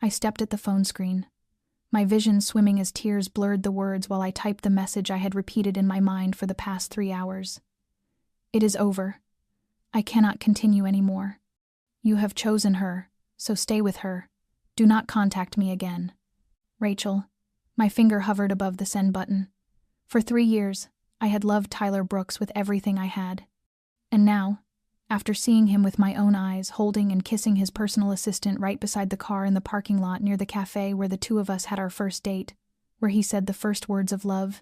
I stepped at the phone screen, my vision swimming as tears blurred the words while I typed the message I had repeated in my mind for the past 3 hours. It is over. I cannot continue anymore. You have chosen her, so stay with her. Do not contact me again. Rachel. My finger hovered above the send button. For 3 years, I had loved Tyler Brooks with everything I had. And now, after seeing him with my own eyes, holding and kissing his personal assistant right beside the car in the parking lot near the cafe where the two of us had our first date, where he said the first words of love,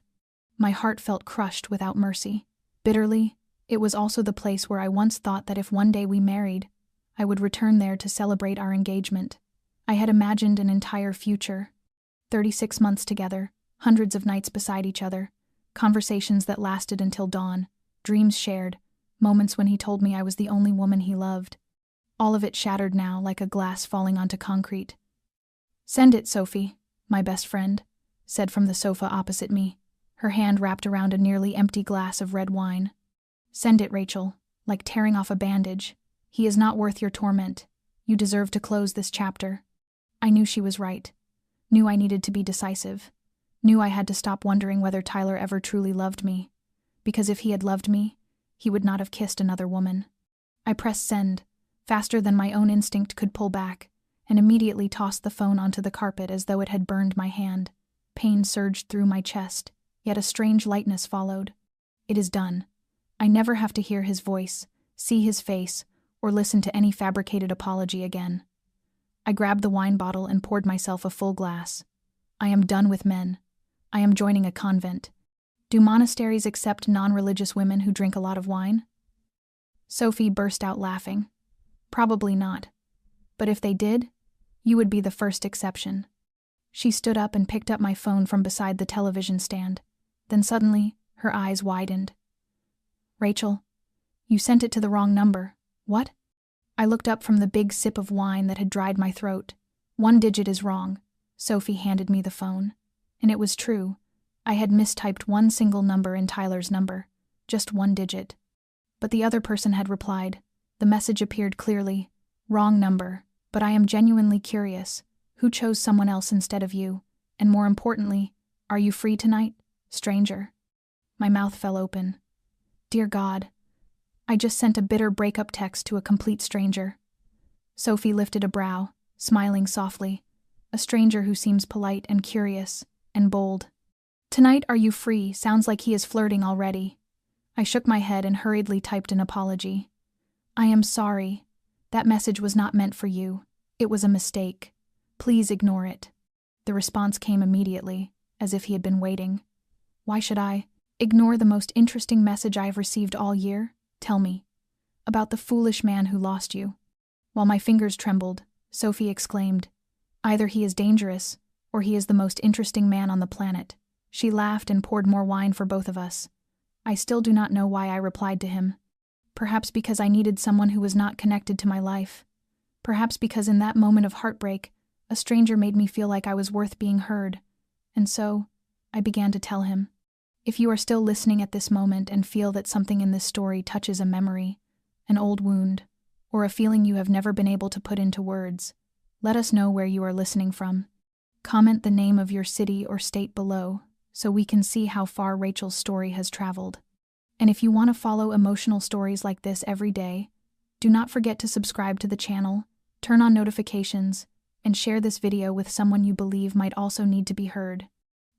my heart felt crushed without mercy. Bitterly, it was also the place where I once thought that if one day we married, I would return there to celebrate our engagement. I had imagined an entire future. 36 months together, hundreds of nights beside each other, conversations that lasted until dawn, dreams shared, moments when he told me I was the only woman he loved. All of it shattered now like a glass falling onto concrete. Send it, Sophie, my best friend, said from the sofa opposite me, her hand wrapped around a nearly empty glass of red wine. Send it, Rachel, like tearing off a bandage. He is not worth your torment. You deserve to close this chapter. I knew she was right. Knew I needed to be decisive. Knew I had to stop wondering whether Tyler ever truly loved me. Because if he had loved me, he would not have kissed another woman. I pressed send, faster than my own instinct could pull back, and immediately tossed the phone onto the carpet as though it had burned my hand. Pain surged through my chest, yet a strange lightness followed. It is done. I never have to hear his voice, see his face, or listen to any fabricated apology again. I grabbed the wine bottle and poured myself a full glass. I am done with men. I am joining a convent. Do monasteries accept non-religious women who drink a lot of wine? Sophie burst out laughing. Probably not. But if they did, you would be the first exception. She stood up and picked up my phone from beside the television stand. Then suddenly, her eyes widened. Rachel, you sent it to the wrong number. What? I looked up from the big sip of wine that had dried my throat. 1 digit is wrong. Sophie handed me the phone. And it was true. I had mistyped one single number in Tyler's number. Just 1 digit. But the other person had replied. The message appeared clearly. Wrong number. But I am genuinely curious. Who chose someone else instead of you? And more importantly, are you free tonight, stranger? My mouth fell open. Dear God. I just sent a bitter breakup text to a complete stranger. Sophie lifted a brow, smiling softly. A stranger who seems polite and curious, and bold. Tonight are you free sounds like he is flirting already. I shook my head and hurriedly typed an apology. I am sorry. That message was not meant for you. It was a mistake. Please ignore it. The response came immediately, as if he had been waiting. Why should I ignore the most interesting message I have received all year? Tell me. About the foolish man who lost you. While my fingers trembled, Sophie exclaimed, Either he is dangerous, or he is the most interesting man on the planet. She laughed and poured more wine for both of us. I still do not know why I replied to him. Perhaps because I needed someone who was not connected to my life. Perhaps because in that moment of heartbreak, a stranger made me feel like I was worth being heard. And so, I began to tell him. If you are still listening at this moment and feel that something in this story touches a memory, an old wound, or a feeling you have never been able to put into words, let us know where you are listening from. Comment the name of your city or state below, so we can see how far Rachel's story has traveled. And if you want to follow emotional stories like this every day, do not forget to subscribe to the channel, turn on notifications, and share this video with someone you believe might also need to be heard.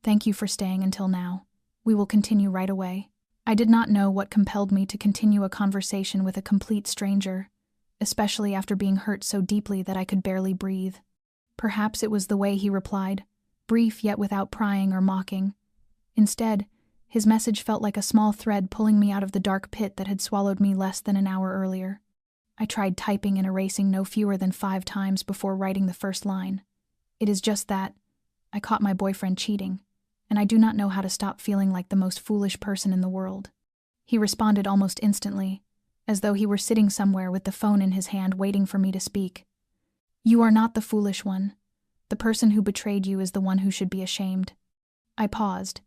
Thank you for staying until now. We will continue right away. I did not know what compelled me to continue a conversation with a complete stranger, especially after being hurt so deeply that I could barely breathe. Perhaps it was the way he replied, brief yet without prying or mocking. Instead, his message felt like a small thread pulling me out of the dark pit that had swallowed me less than an hour earlier. I tried typing and erasing no fewer than 5 times before writing the first line. It is just that I caught my boyfriend cheating, and I do not know how to stop feeling like the most foolish person in the world. He responded almost instantly, as though he were sitting somewhere with the phone in his hand waiting for me to speak. You are not the foolish one. The person who betrayed you is the one who should be ashamed. I paused.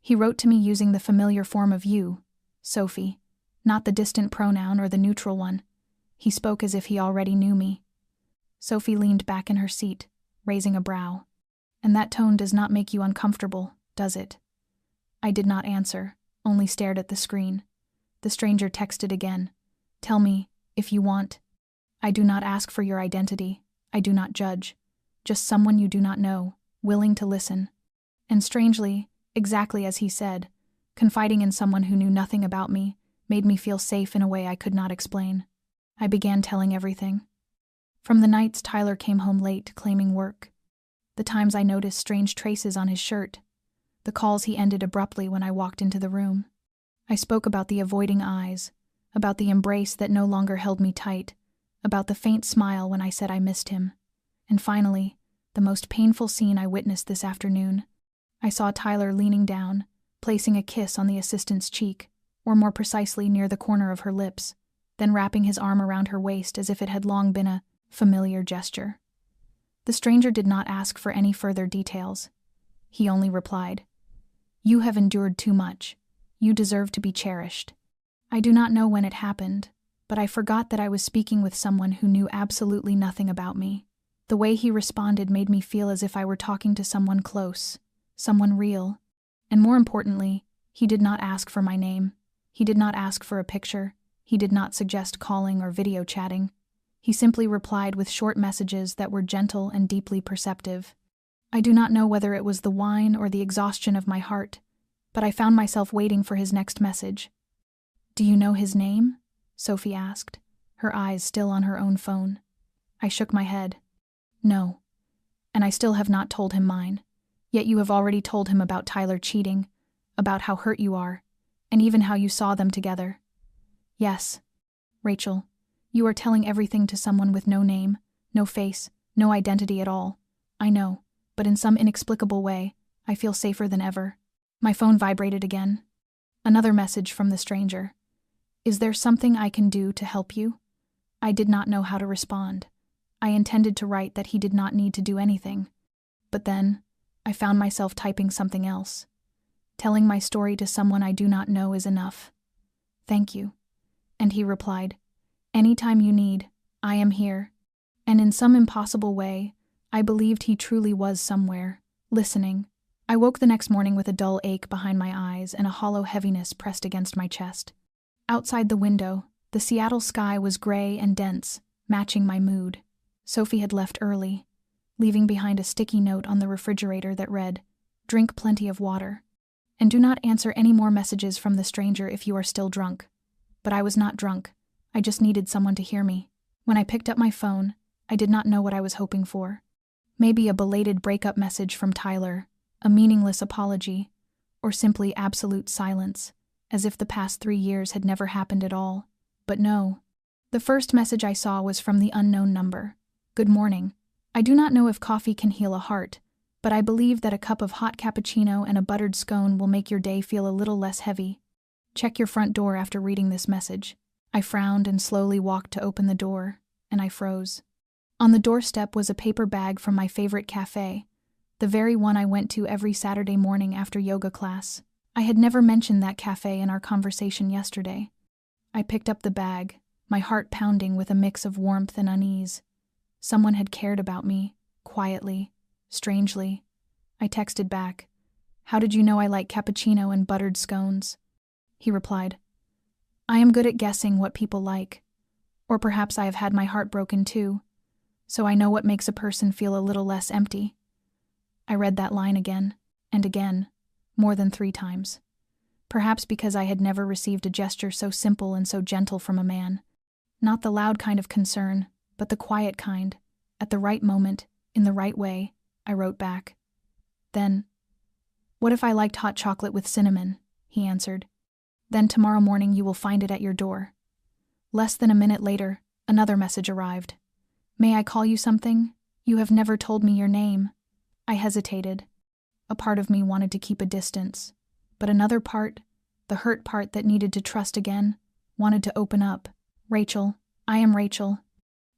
He wrote to me using the familiar form of you, Sophie, not the distant pronoun or the neutral one. He spoke as if he already knew me. Sophie leaned back in her seat, raising a brow. And that tone does not make you uncomfortable, does it? I did not answer, only stared at the screen. The stranger texted again. Tell me, if you want. I do not ask for your identity. I do not judge. Just someone you do not know, willing to listen. And strangely, exactly as he said, confiding in someone who knew nothing about me made me feel safe in a way I could not explain. I began telling everything. From the nights Tyler came home late, claiming work. The times I noticed strange traces on his shirt. The calls he ended abruptly when I walked into the room. I spoke about the avoiding eyes, about the embrace that no longer held me tight, about the faint smile when I said I missed him. And finally, the most painful scene I witnessed this afternoon. I saw Tyler leaning down, placing a kiss on the assistant's cheek, or more precisely near the corner of her lips, then wrapping his arm around her waist as if it had long been a familiar gesture. The stranger did not ask for any further details. He only replied, "You have endured too much. You deserve to be cherished." I do not know when it happened, but I forgot that I was speaking with someone who knew absolutely nothing about me. The way he responded made me feel as if I were talking to someone close, someone real. And more importantly, he did not ask for my name. He did not ask for a picture. He did not suggest calling or video chatting. He simply replied with short messages that were gentle and deeply perceptive. I do not know whether it was the wine or the exhaustion of my heart, but I found myself waiting for his next message. "Do you know his name?" Sophie asked, her eyes still on her own phone. I shook my head. "No. And I still have not told him mine. Yet you have already told him about Tyler cheating, about how hurt you are, and even how you saw them together." "Yes. Rachel, you are telling everything to someone with no name, no face, no identity at all. I know, but in some inexplicable way, I feel safer than ever." My phone vibrated again. Another message from the stranger. "Is there something I can do to help you?" I did not know how to respond. I intended to write that he did not need to do anything. But then, I found myself typing something else. "Telling my story to someone I do not know is enough. Thank you." And he replied, "Anytime you need, I am here." And in some impossible way, I believed he truly was somewhere, listening. I woke the next morning with a dull ache behind my eyes and a hollow heaviness pressed against my chest. Outside the window, the Seattle sky was gray and dense, matching my mood. Sophie had left early, leaving behind a sticky note on the refrigerator that read, "Drink plenty of water. And do not answer any more messages from the stranger if you are still drunk." But I was not drunk. I just needed someone to hear me. When I picked up my phone, I did not know what I was hoping for. Maybe a belated breakup message from Tyler, a meaningless apology, or simply absolute silence, as if the past 3 years had never happened at all. But no. The first message I saw was from the unknown number. "Good morning. I do not know if coffee can heal a heart, but I believe that a cup of hot cappuccino and a buttered scone will make your day feel a little less heavy. Check your front door after reading this message." I frowned and slowly walked to open the door, and I froze. On the doorstep was a paper bag from my favorite cafe, the very one I went to every Saturday morning after yoga class. I had never mentioned that cafe in our conversation yesterday. I picked up the bag, my heart pounding with a mix of warmth and unease. Someone had cared about me, quietly, strangely. I texted back, "How did you know I like cappuccino and buttered scones?" He replied, "I am good at guessing what people like. Or perhaps I have had my heart broken too, so I know what makes a person feel a little less empty." I read that line again, and again, more than 3 times. Perhaps because I had never received a gesture so simple and so gentle from a man. Not the loud kind of concern, but the quiet kind. At the right moment, in the right way, I wrote back. Then, "What if I liked hot chocolate with cinnamon?" he answered. "Then tomorrow morning you will find it at your door." Less than a minute later, another message arrived. "May I call you something? You have never told me your name." I hesitated. A part of me wanted to keep a distance, but another part, the hurt part that needed to trust again, wanted to open up. "Rachel, I am Rachel."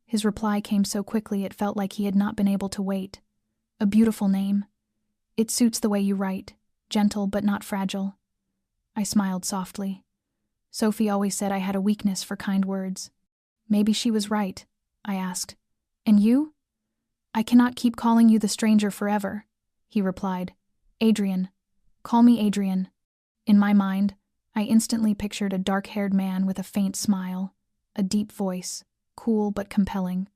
His reply came so quickly it felt like he had not been able to wait. "A beautiful name. It suits the way you write, gentle but not fragile." I smiled softly. Sophie always said I had a weakness for kind words. Maybe she was right, I asked. "And you?" I cannot keep calling you the stranger forever, he replied. Adrian. Call me Adrian. In my mind, I instantly pictured a dark-haired man with a faint smile, a deep voice, cool but compelling.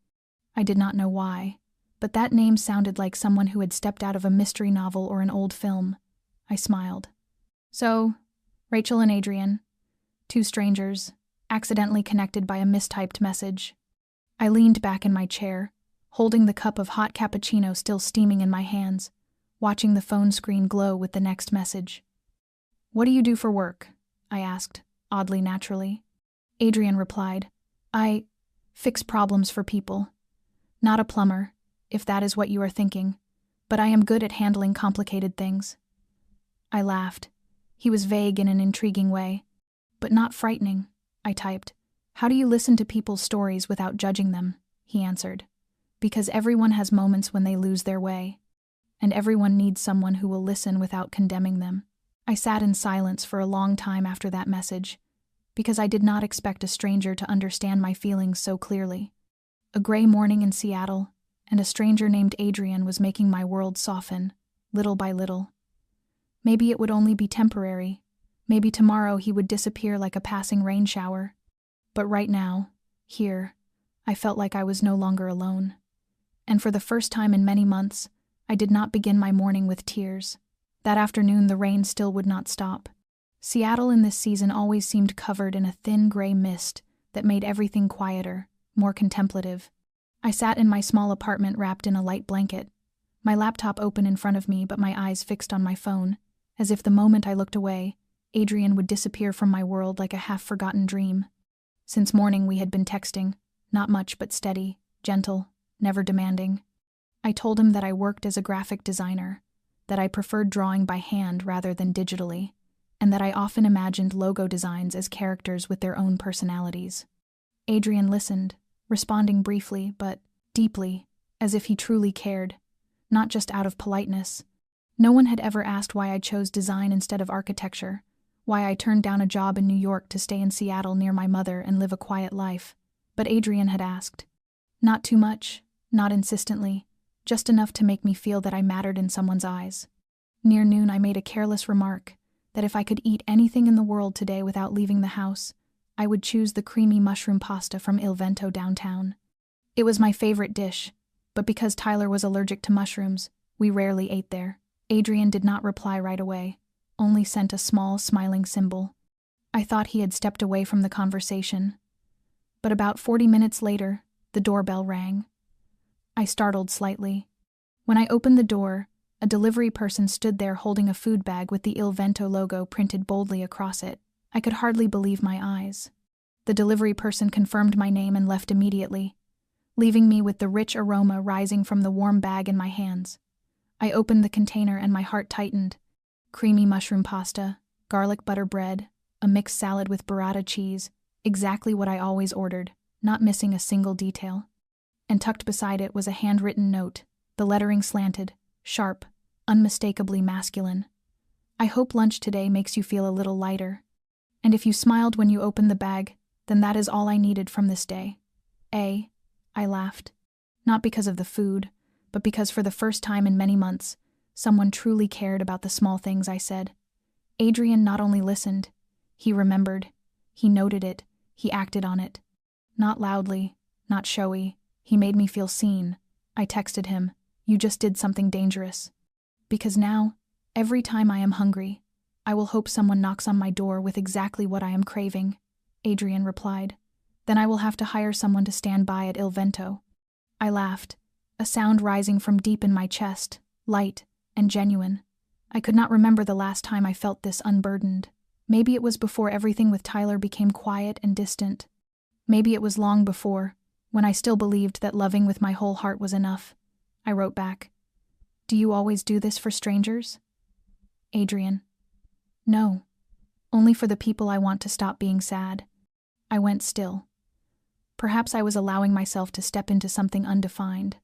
I did not know why, but that name sounded like someone who had stepped out of a mystery novel or an old film. I smiled. So, Rachel and Adrian, two strangers, accidentally connected by a mistyped message. I leaned back in my chair, holding the cup of hot cappuccino still steaming in my hands, watching the phone screen glow with the next message. What do you do for work? I asked, oddly naturally. Adrian replied, I fix problems for people. Not a plumber, if that is what you are thinking, but I am good at handling complicated things. I laughed. He was vague in an intriguing way. But not frightening, I typed. How do you listen to people's stories without judging them? He answered. Because everyone has moments when they lose their way, and everyone needs someone who will listen without condemning them. I sat in silence for a long time after that message, because I did not expect a stranger to understand my feelings so clearly. A gray morning in Seattle, and a stranger named Adrian was making my world soften, little by little. Maybe it would only be temporary. Maybe tomorrow he would disappear like a passing rain shower. But right now, here, I felt like I was no longer alone. And for the first time in many months, I did not begin my morning with tears. That afternoon the rain still would not stop. Seattle in this season always seemed covered in a thin gray mist that made everything quieter, more contemplative. I sat in my small apartment wrapped in a light blanket, my laptop open in front of me but my eyes fixed on my phone, as if the moment I looked away, Adrian would disappear from my world like a half-forgotten dream. Since morning we had been texting, not much but steady, gentle, never demanding. I told him that I worked as a graphic designer, that I preferred drawing by hand rather than digitally, and that I often imagined logo designs as characters with their own personalities. Adrian listened, responding briefly but deeply, as if he truly cared, not just out of politeness. No one had ever asked why I chose design instead of architecture, why I turned down a job in New York to stay in Seattle near my mother and live a quiet life. But Adrian had asked. Not too much, not insistently, just enough to make me feel that I mattered in someone's eyes. Near noon I made a careless remark that if I could eat anything in the world today without leaving the house, I would choose the creamy mushroom pasta from Il Vento downtown. It was my favorite dish, but because Tyler was allergic to mushrooms, we rarely ate there. Adrian did not reply right away, only sent a small, smiling symbol. I thought he had stepped away from the conversation. But about 40 minutes later, the doorbell rang. I startled slightly. When I opened the door, a delivery person stood there holding a food bag with the Il Vento logo printed boldly across it. I could hardly believe my eyes. The delivery person confirmed my name and left immediately, leaving me with the rich aroma rising from the warm bag in my hands. I opened the container and my heart tightened. Creamy mushroom pasta, garlic butter bread, a mixed salad with burrata cheese, exactly what I always ordered, not missing a single detail. And tucked beside it was a handwritten note, the lettering slanted, sharp, unmistakably masculine. I hope lunch today makes you feel a little lighter. And if you smiled when you opened the bag, then that is all I needed from this day. I laughed. Not because of the food, but because for the first time in many months, someone truly cared about the small things I said. Adrian not only listened, he remembered, he noted it, he acted on it. Not loudly, not showy, he made me feel seen. I texted him, "You just did something dangerous." Because now, every time I am hungry, I will hope someone knocks on my door with exactly what I am craving. Adrian replied. Then I will have to hire someone to stand by at Il Vento. I laughed, a sound rising from deep in my chest, light and genuine. I could not remember the last time I felt this unburdened. Maybe it was before everything with Tyler became quiet and distant. Maybe it was long before, when I still believed that loving with my whole heart was enough. I wrote back, "Do you always do this for strangers?" Adrian. No. Only for the people I want to stop being sad. I went still. Perhaps I was allowing myself to step into something undefined.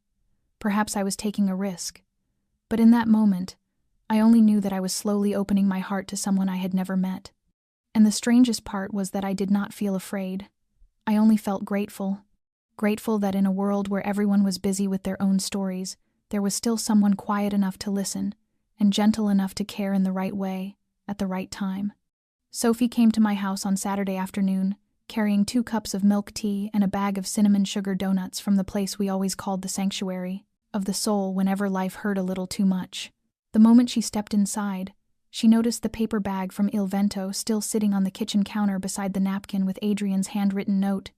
Perhaps I was taking a risk. But in that moment, I only knew that I was slowly opening my heart to someone I had never met. And the strangest part was that I did not feel afraid. I only felt grateful. grateful that in a world where everyone was busy with their own stories, there was still someone quiet enough to listen and gentle enough to care in the right way, at the right time. Sophie came to my house on Saturday afternoon, carrying 2 cups of milk tea and a bag of cinnamon sugar donuts from the place we always called the sanctuary of the soul whenever life hurt a little too much. The moment she stepped inside, she noticed the paper bag from Il Vento still sitting on the kitchen counter beside the napkin with Adrian's handwritten note,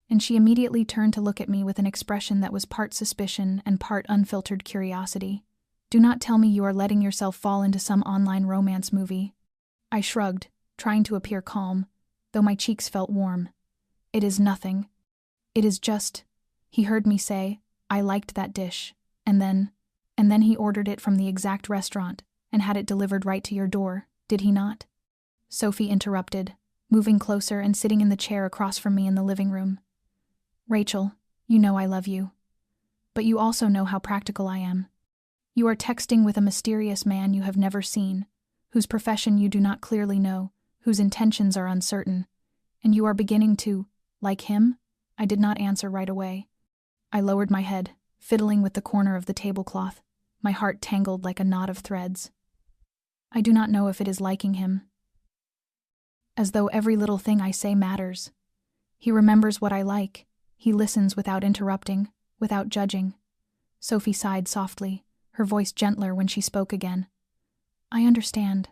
and she immediately turned to look at me with an expression that was part suspicion and part unfiltered curiosity. "Do not tell me you are letting yourself fall into some online romance movie." I shrugged, trying to appear calm, though my cheeks felt warm. "It is nothing. It is just," he heard me say, "I liked that dish. And then he ordered it from the exact restaurant and had it delivered right to your door, did he not?" Sophie interrupted, moving closer and sitting in the chair across from me in the living room. "Rachel, you know I love you. But you also know how practical I am. You are texting with a mysterious man you have never seen, whose profession you do not clearly know, whose intentions are uncertain, and you are beginning to like him?" I did not answer right away. I lowered my head, fiddling with the corner of the tablecloth, my heart tangled like a knot of threads. "I do not know if it is liking him." As though every little thing I say matters. He remembers what I like. He listens without interrupting, without judging. Sophie sighed softly, her voice gentler when she spoke again. "I understand.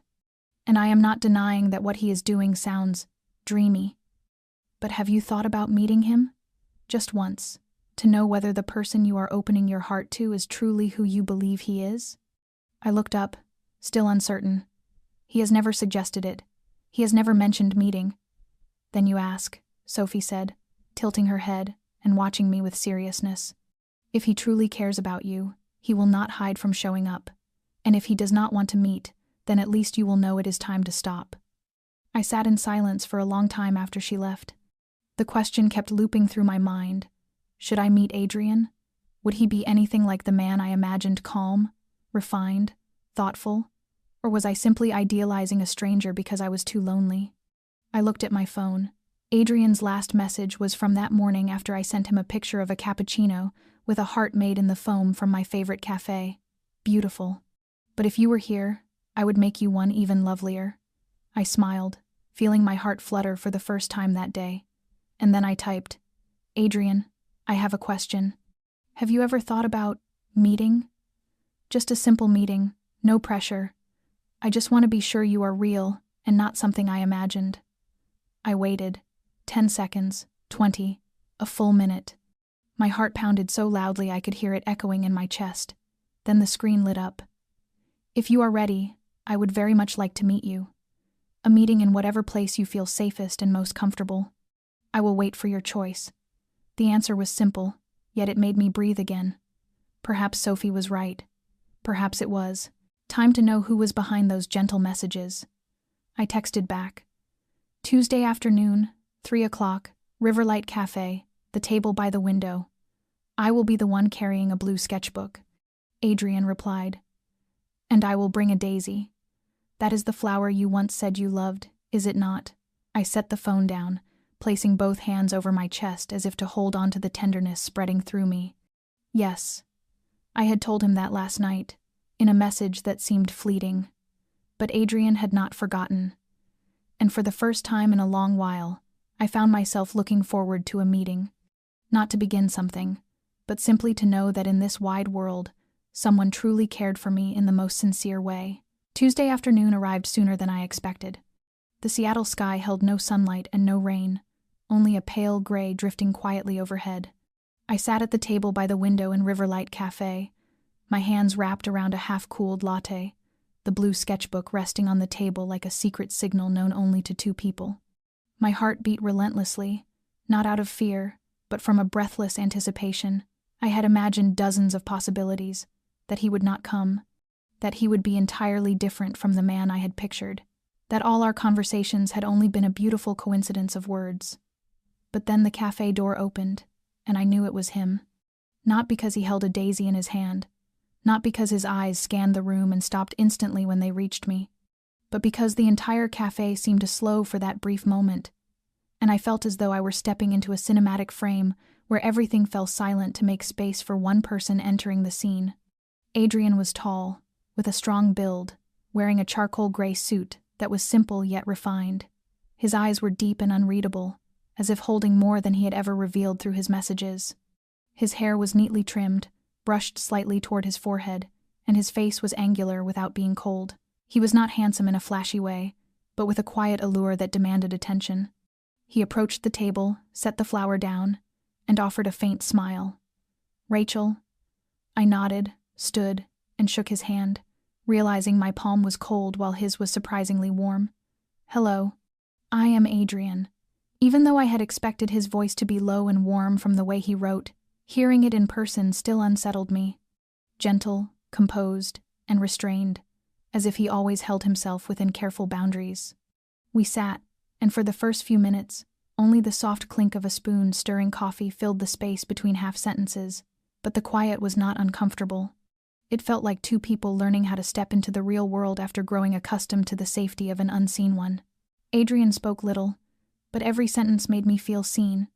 And I am not denying that what he is doing sounds dreamy. But have you thought about meeting him? Just once, to know whether the person you are opening your heart to is truly who you believe he is?" I looked up, still uncertain. "He has never suggested it. He has never mentioned meeting." "Then you ask," Sophie said, tilting her head and watching me with seriousness. "If he truly cares about you, he will not hide from showing up. And if he does not want to meet, then at least you will know it is time to stop." I sat in silence for a long time after she left. The question kept looping through my mind. Should I meet Adrian? Would he be anything like the man I imagined, calm, refined, thoughtful? Or was I simply idealizing a stranger because I was too lonely? I looked at my phone. Adrian's last message was from that morning after I sent him a picture of a cappuccino with a heart made in the foam from my favorite cafe. Beautiful. "But if you were here, I would make you one even lovelier." I smiled, feeling my heart flutter for the first time that day. And then I typed, "Adrian, I have a question. Have you ever thought about meeting? Just a simple meeting, no pressure. I just want to be sure you are real and not something I imagined." I waited. 10 seconds, 20, a full minute. My heart pounded so loudly I could hear it echoing in my chest. Then the screen lit up. "If you are ready, I would very much like to meet you. A meeting in whatever place you feel safest and most comfortable. I will wait for your choice." The answer was simple, yet it made me breathe again. Perhaps Sophie was right. Perhaps it was. Time to know who was behind those gentle messages. I texted back. "Tuesday afternoon, 3 o'clock, Riverlight Cafe, the table by the window. I will be the one carrying a blue sketchbook." Adrian replied. "And I will bring a daisy. That is the flower you once said you loved, is it not?" I set the phone down, placing both hands over my chest as if to hold on to the tenderness spreading through me. Yes. I had told him that last night, in a message that seemed fleeting. But Adrian had not forgotten. And for the first time in a long while, I found myself looking forward to a meeting. Not to begin something, but simply to know that in this wide world, someone truly cared for me in the most sincere way. Tuesday afternoon arrived sooner than I expected. The Seattle sky held no sunlight and no rain, only a pale gray drifting quietly overhead. I sat at the table by the window in Riverlight Cafe, my hands wrapped around a half-cooled latte, the blue sketchbook resting on the table like a secret signal known only to 2 people. My heart beat relentlessly, not out of fear, but from a breathless anticipation. I had imagined dozens of possibilities, that he would not come, that he would be entirely different from the man I had pictured, that all our conversations had only been a beautiful coincidence of words. But then the cafe door opened, and I knew it was him. Not because he held a daisy in his hand, not because his eyes scanned the room and stopped instantly when they reached me, but because the entire cafe seemed to slow for that brief moment, and I felt as though I were stepping into a cinematic frame where everything fell silent to make space for one person entering the scene. Adrian was tall, with a strong build, wearing a charcoal gray suit that was simple yet refined. His eyes were deep and unreadable, as if holding more than he had ever revealed through his messages. His hair was neatly trimmed, brushed slightly toward his forehead, and his face was angular without being cold. He was not handsome in a flashy way, but with a quiet allure that demanded attention. He approached the table, set the flower down, and offered a faint smile. "Rachel?" I nodded, stood, and shook his hand, realizing my palm was cold while his was surprisingly warm. "Hello. I am Adrian." Even though I had expected his voice to be low and warm from the way he wrote, hearing it in person still unsettled me. Gentle, composed, and restrained, as if he always held himself within careful boundaries. We sat, and for the first few minutes, only the soft clink of a spoon stirring coffee filled the space between half-sentences, but the quiet was not uncomfortable. It felt like two people learning how to step into the real world after growing accustomed to the safety of an unseen one. Adrian spoke little, but every sentence made me feel seen.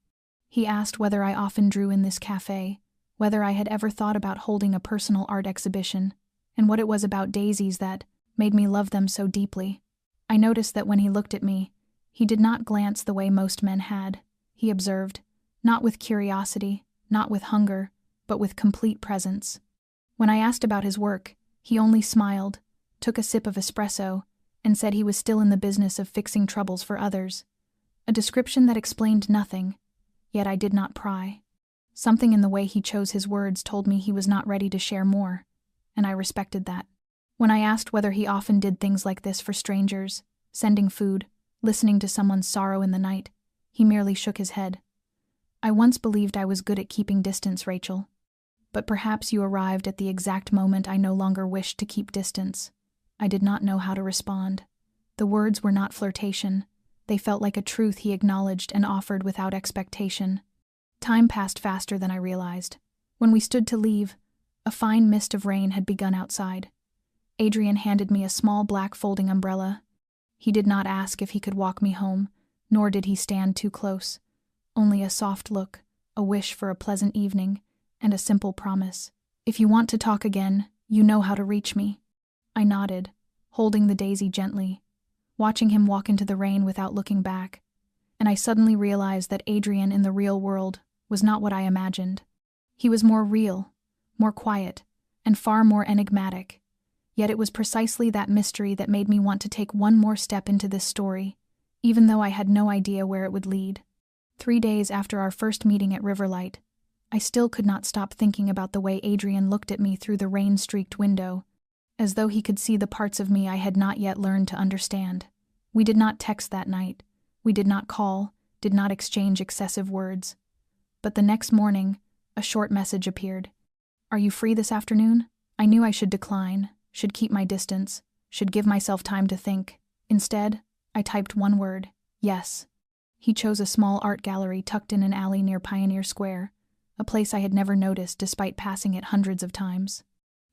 He asked whether I often drew in this cafe, whether I had ever thought about holding a personal art exhibition, and what it was about daisies that made me love them so deeply. I noticed that when he looked at me, he did not glance the way most men had. He observed, not with curiosity, not with hunger, but with complete presence. When I asked about his work, he only smiled, took a sip of espresso, and said he was still in the business of fixing troubles for others. A description that explained nothing, yet I did not pry. Something in the way he chose his words told me he was not ready to share more, and I respected that. When I asked whether he often did things like this for strangers, sending food, listening to someone's sorrow in the night, he merely shook his head. "I once believed I was good at keeping distance, Rachel. But perhaps you arrived at the exact moment I no longer wished to keep distance." I did not know how to respond. The words were not flirtation. They felt like a truth he acknowledged and offered without expectation. Time passed faster than I realized. When we stood to leave, a fine mist of rain had begun outside. Adrian handed me a small black folding umbrella. He did not ask if he could walk me home, nor did he stand too close. Only a soft look, a wish for a pleasant evening, and a simple promise. "If you want to talk again, you know how to reach me." I nodded, holding the daisy gently, watching him walk into the rain without looking back, and I suddenly realized that Adrian in the real world was not what I imagined. He was more real, more quiet, and far more enigmatic. Yet it was precisely that mystery that made me want to take one more step into this story, even though I had no idea where it would lead. 3 days after our first meeting at Riverlight, I still could not stop thinking about the way Adrian looked at me through the rain-streaked window, as though he could see the parts of me I had not yet learned to understand. We did not text that night. We did not call, did not exchange excessive words. But the next morning, a short message appeared. "Are you free this afternoon?" I knew I should decline, should keep my distance, should give myself time to think. Instead, I typed one word: yes. He chose a small art gallery tucked in an alley near Pioneer Square, a place I had never noticed despite passing it hundreds of times.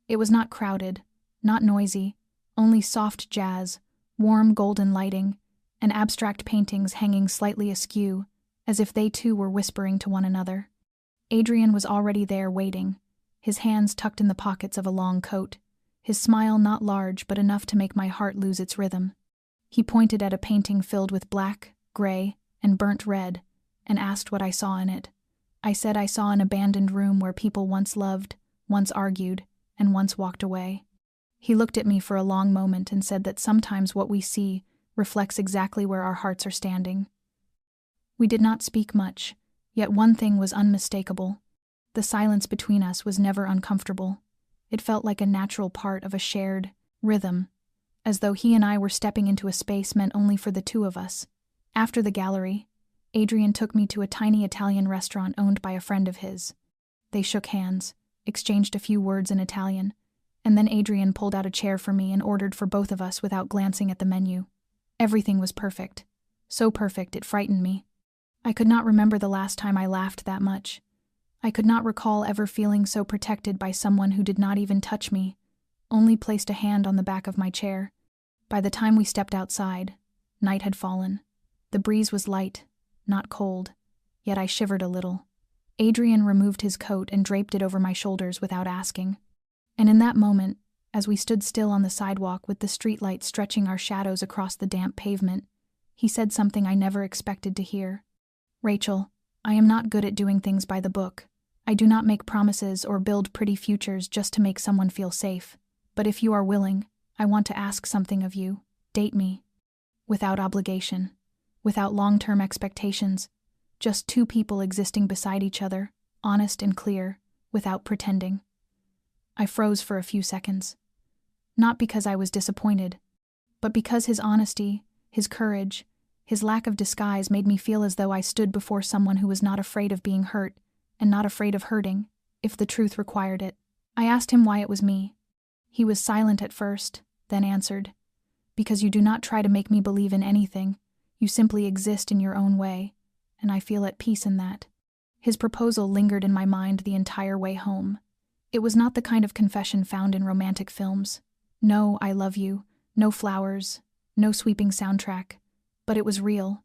It was not crowded, not noisy, only soft jazz, warm golden lighting, and abstract paintings hanging slightly askew, as if they too were whispering to one another. Adrian was already there waiting, his hands tucked in the pockets of a long coat, his smile not large but enough to make my heart lose its rhythm. He pointed at a painting filled with black, gray, and burnt red, and asked what I saw in it. I said I saw an abandoned room where people once loved, once argued, and once walked away. He looked at me for a long moment and said that sometimes what we see reflects exactly where our hearts are standing. We did not speak much, yet one thing was unmistakable. The silence between us was never uncomfortable. It felt like a natural part of a shared rhythm, as though he and I were stepping into a space meant only for the two of us. After the gallery, Adrian took me to a tiny Italian restaurant owned by a friend of his. They shook hands, exchanged a few words in Italian, and then Adrian pulled out a chair for me and ordered for both of us without glancing at the menu. Everything was perfect. So perfect it frightened me. I could not remember the last time I laughed that much. I could not recall ever feeling so protected by someone who did not even touch me, only placed a hand on the back of my chair. By the time we stepped outside, night had fallen. The breeze was light, not cold, yet I shivered a little. Adrian removed his coat and draped it over my shoulders without asking. And in that moment, as we stood still on the sidewalk with the streetlight stretching our shadows across the damp pavement, he said something I never expected to hear. "Rachel, I am not good at doing things by the book. I do not make promises or build pretty futures just to make someone feel safe. But if you are willing, I want to ask something of you. Date me. Without obligation. Without long-term expectations. Just two people existing beside each other, honest and clear, without pretending." I froze for a few seconds. Not because I was disappointed, but because his honesty, his courage, his lack of disguise made me feel as though I stood before someone who was not afraid of being hurt and not afraid of hurting, if the truth required it. I asked him why it was me. He was silent at first, then answered, "Because you do not try to make me believe in anything. You simply exist in your own way, and I feel at peace in that." His proposal lingered in my mind the entire way home. It was not the kind of confession found in romantic films. No "I love you," no flowers, no sweeping soundtrack, but it was real.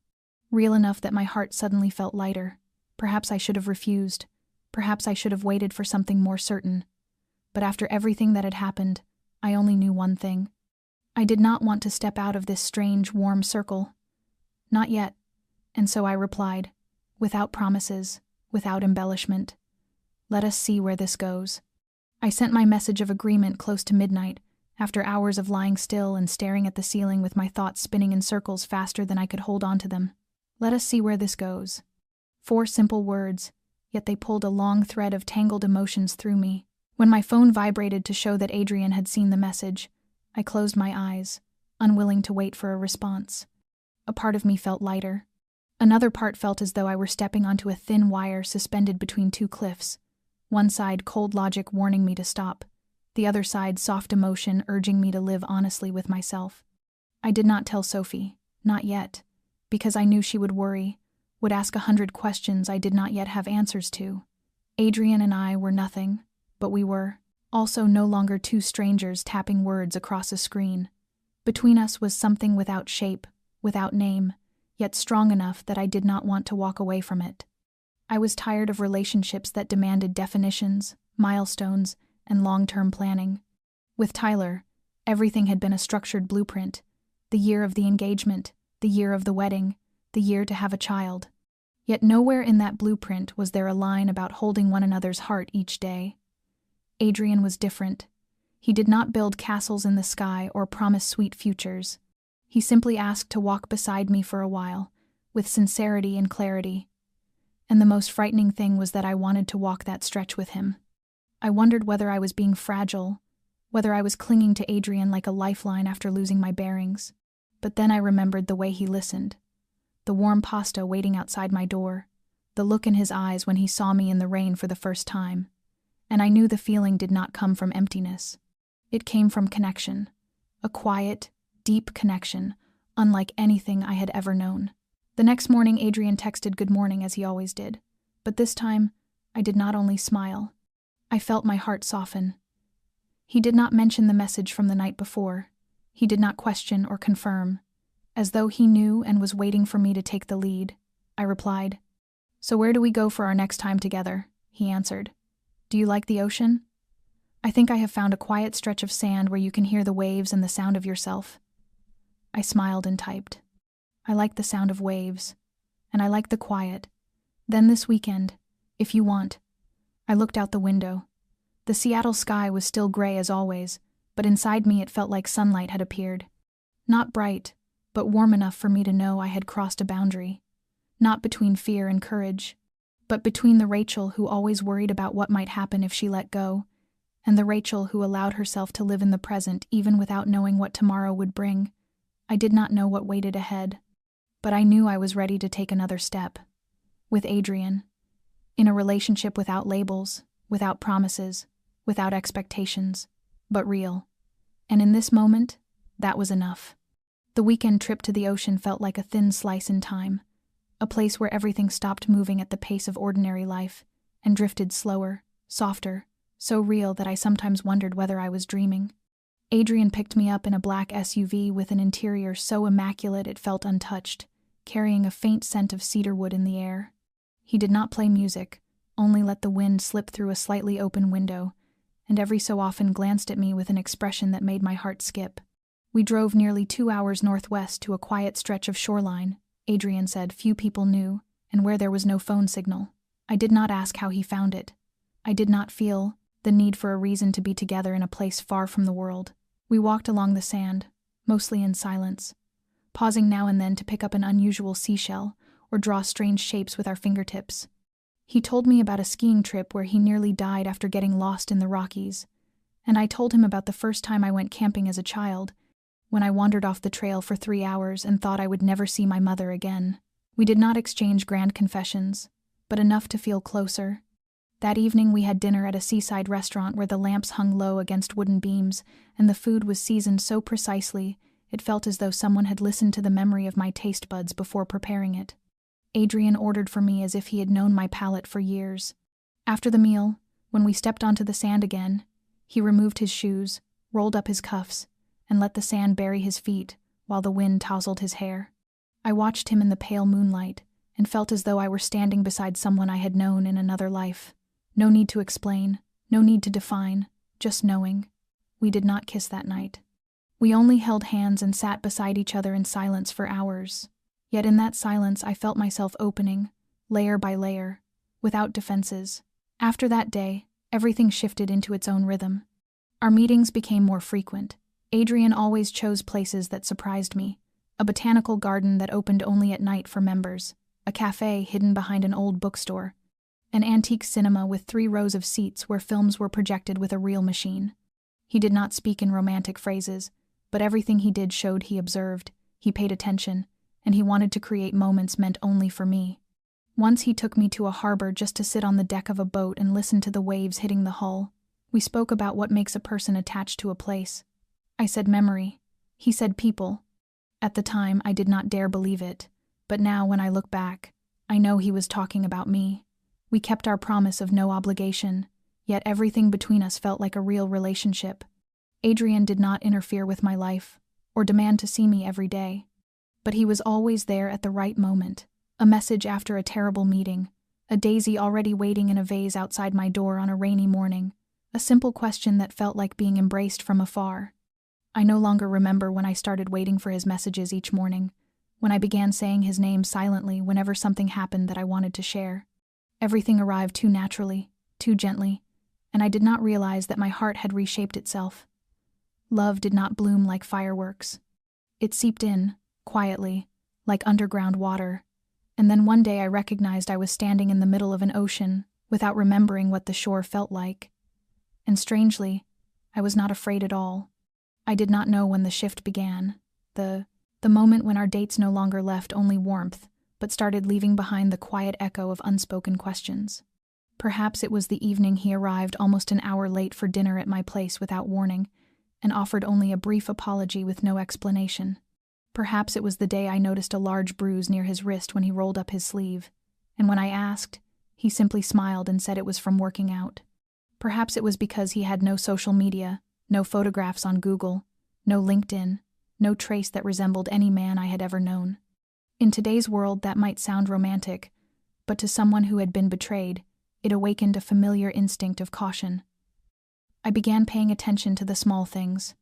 Real enough that my heart suddenly felt lighter. Perhaps I should have refused. Perhaps I should have waited for something more certain. But after everything that had happened, I only knew one thing. I did not want to step out of this strange, warm circle. Not yet. And so I replied, without promises, without embellishment, "Let us see where this goes." I sent my message of agreement close to midnight, after hours of lying still and staring at the ceiling with my thoughts spinning in circles faster than I could hold on to them. Let us see where this goes. 4 simple words, yet they pulled a long thread of tangled emotions through me. When my phone vibrated to show that Adrian had seen the message, I closed my eyes, unwilling to wait for a response. A part of me felt lighter. Another part felt as though I were stepping onto a thin wire suspended between 2 cliffs. One side cold logic warning me to stop, the other side soft emotion urging me to live honestly with myself. I did not tell Sophie, not yet, because I knew she would worry, would ask 100 questions I did not yet have answers to. Adrian and I were nothing, but we were also no longer 2 strangers tapping words across a screen. Between us was something without shape, without name, yet strong enough that I did not want to walk away from it. I was tired of relationships that demanded definitions, milestones, and long-term planning. With Tyler, everything had been a structured blueprint. The year of the engagement, the year of the wedding, the year to have a child. Yet nowhere in that blueprint was there a line about holding one another's heart each day. Adrian was different. He did not build castles in the sky or promise sweet futures. He simply asked to walk beside me for a while, with sincerity and clarity. And the most frightening thing was that I wanted to walk that stretch with him. I wondered whether I was being fragile, whether I was clinging to Adrian like a lifeline after losing my bearings. But then I remembered the way he listened. The warm pasta waiting outside my door, the look in his eyes when he saw me in the rain for the first time. And I knew the feeling did not come from emptiness. It came from connection. A quiet, deep connection, unlike anything I had ever known. The next morning, Adrian texted good morning as he always did. But this time, I did not only smile. I felt my heart soften. He did not mention the message from the night before. He did not question or confirm. As though he knew and was waiting for me to take the lead, I replied, "So where do we go for our next time together?" He answered, "Do you like the ocean?" "I think I have found a quiet stretch of sand where you can hear the waves and the sound of yourself." I smiled and typed, "I like the sound of waves, and I like the quiet. Then this weekend, if you want." I looked out the window. The Seattle sky was still gray as always, but inside me it felt like sunlight had appeared. Not bright, but warm enough for me to know I had crossed a boundary. Not between fear and courage, but between the Rachel who always worried about what might happen if she let go, and the Rachel who allowed herself to live in the present even without knowing what tomorrow would bring. I did not know what waited ahead, but I knew I was ready to take another step. With Adrian. In a relationship without labels, without promises, without expectations, but real. And in this moment, that was enough. The weekend trip to the ocean felt like a thin slice in time, a place where everything stopped moving at the pace of ordinary life and drifted slower, softer, so real that I sometimes wondered whether I was dreaming. Adrian picked me up in a black SUV with an interior so immaculate it felt untouched, carrying a faint scent of cedarwood in the air. He did not play music, only let the wind slip through a slightly open window, and every so often glanced at me with an expression that made my heart skip. We drove nearly 2 hours northwest to a quiet stretch of shoreline, Adrian said few people knew, and where there was no phone signal. I did not ask how he found it. I did not feel the need for a reason to be together in a place far from the world. We walked along the sand, mostly in silence, pausing now and then to pick up an unusual seashell or draw strange shapes with our fingertips. He told me about a skiing trip where he nearly died after getting lost in the Rockies, and I told him about the first time I went camping as a child, when I wandered off the trail for 3 hours and thought I would never see my mother again. We did not exchange grand confessions, but enough to feel closer. That evening we had dinner at a seaside restaurant where the lamps hung low against wooden beams, and the food was seasoned so precisely it felt as though someone had listened to the memory of my taste buds before preparing it. Adrian ordered for me as if he had known my palate for years. After the meal, when we stepped onto the sand again, he removed his shoes, rolled up his cuffs, and let the sand bury his feet while the wind tousled his hair. I watched him in the pale moonlight and felt as though I were standing beside someone I had known in another life. No need to explain, no need to define, just knowing. We did not kiss that night. We only held hands and sat beside each other in silence for hours. Yet in that silence I felt myself opening, layer by layer, without defenses. After that day, everything shifted into its own rhythm. Our meetings became more frequent. Adrian always chose places that surprised me. A botanical garden that opened only at night for members, a cafe hidden behind an old bookstore, an antique cinema with 3 rows of seats where films were projected with a reel machine. He did not speak in romantic phrases, but everything he did showed he observed, he paid attention, and he wanted to create moments meant only for me. Once he took me to a harbor just to sit on the deck of a boat and listen to the waves hitting the hull. We spoke about what makes a person attached to a place. I said memory. He said people. At the time, I did not dare believe it, but now when I look back, I know he was talking about me. We kept our promise of no obligation, yet everything between us felt like a real relationship. Adrian did not interfere with my life, or demand to see me every day. But he was always there at the right moment, a message after a terrible meeting, a daisy already waiting in a vase outside my door on a rainy morning, a simple question that felt like being embraced from afar. I no longer remember when I started waiting for his messages each morning, when I began saying his name silently whenever something happened that I wanted to share. Everything arrived too naturally, too gently, and I did not realize that my heart had reshaped itself. Love did not bloom like fireworks. It seeped in, quietly, like underground water, and then one day I recognized I was standing in the middle of an ocean without remembering what the shore felt like. And strangely, I was not afraid at all. I did not know when the shift began, the moment when our dates no longer left only warmth, but started leaving behind the quiet echo of unspoken questions. Perhaps it was the evening he arrived almost an hour late for dinner at my place without warning, and offered only a brief apology with no explanation. Perhaps it was the day I noticed a large bruise near his wrist when he rolled up his sleeve, and when I asked, he simply smiled and said it was from working out. Perhaps it was because he had no social media, no photographs on Google, no LinkedIn, no trace that resembled any man I had ever known. In today's world that might sound romantic, but to someone who had been betrayed, it awakened a familiar instinct of caution. I began paying attention to the small things,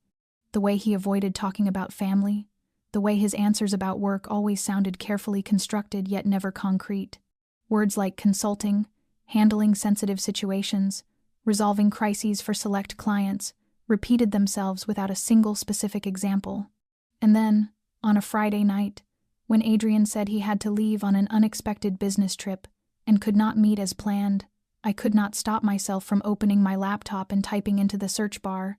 the way he avoided talking about family, the way his answers about work always sounded carefully constructed yet never concrete. Words like consulting, handling sensitive situations, resolving crises for select clients, repeated themselves without a single specific example. And then, on a Friday night, when Adrian said he had to leave on an unexpected business trip and could not meet as planned, I could not stop myself from opening my laptop and typing into the search bar,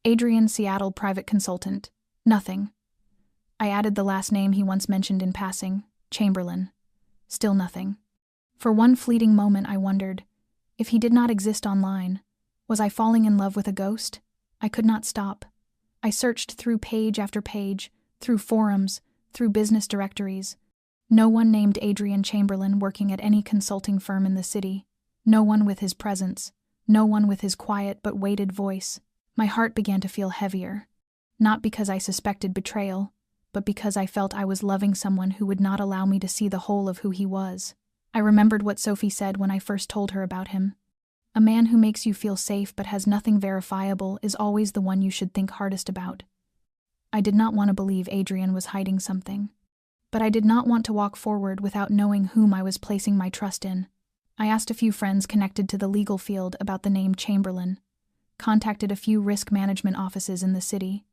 Adrian Seattle private consultant. Nothing. I added the last name he once mentioned in passing, Chamberlain. Still nothing. For one fleeting moment I wondered, if he did not exist online, was I falling in love with a ghost? I could not stop. I searched through page after page, through forums, through business directories. No one named Adrian Chamberlain working at any consulting firm in the city. No one with his presence. No one with his quiet but weighted voice. My heart began to feel heavier. Not because I suspected betrayal, but because I felt I was loving someone who would not allow me to see the whole of who he was. I remembered what Sophie said when I first told her about him. A man who makes you feel safe but has nothing verifiable is always the one you should think hardest about. I did not want to believe Adrian was hiding something. But I did not want to walk forward without knowing whom I was placing my trust in. I asked a few friends connected to the legal field about the name Chamberlain, contacted a few risk management offices in the city.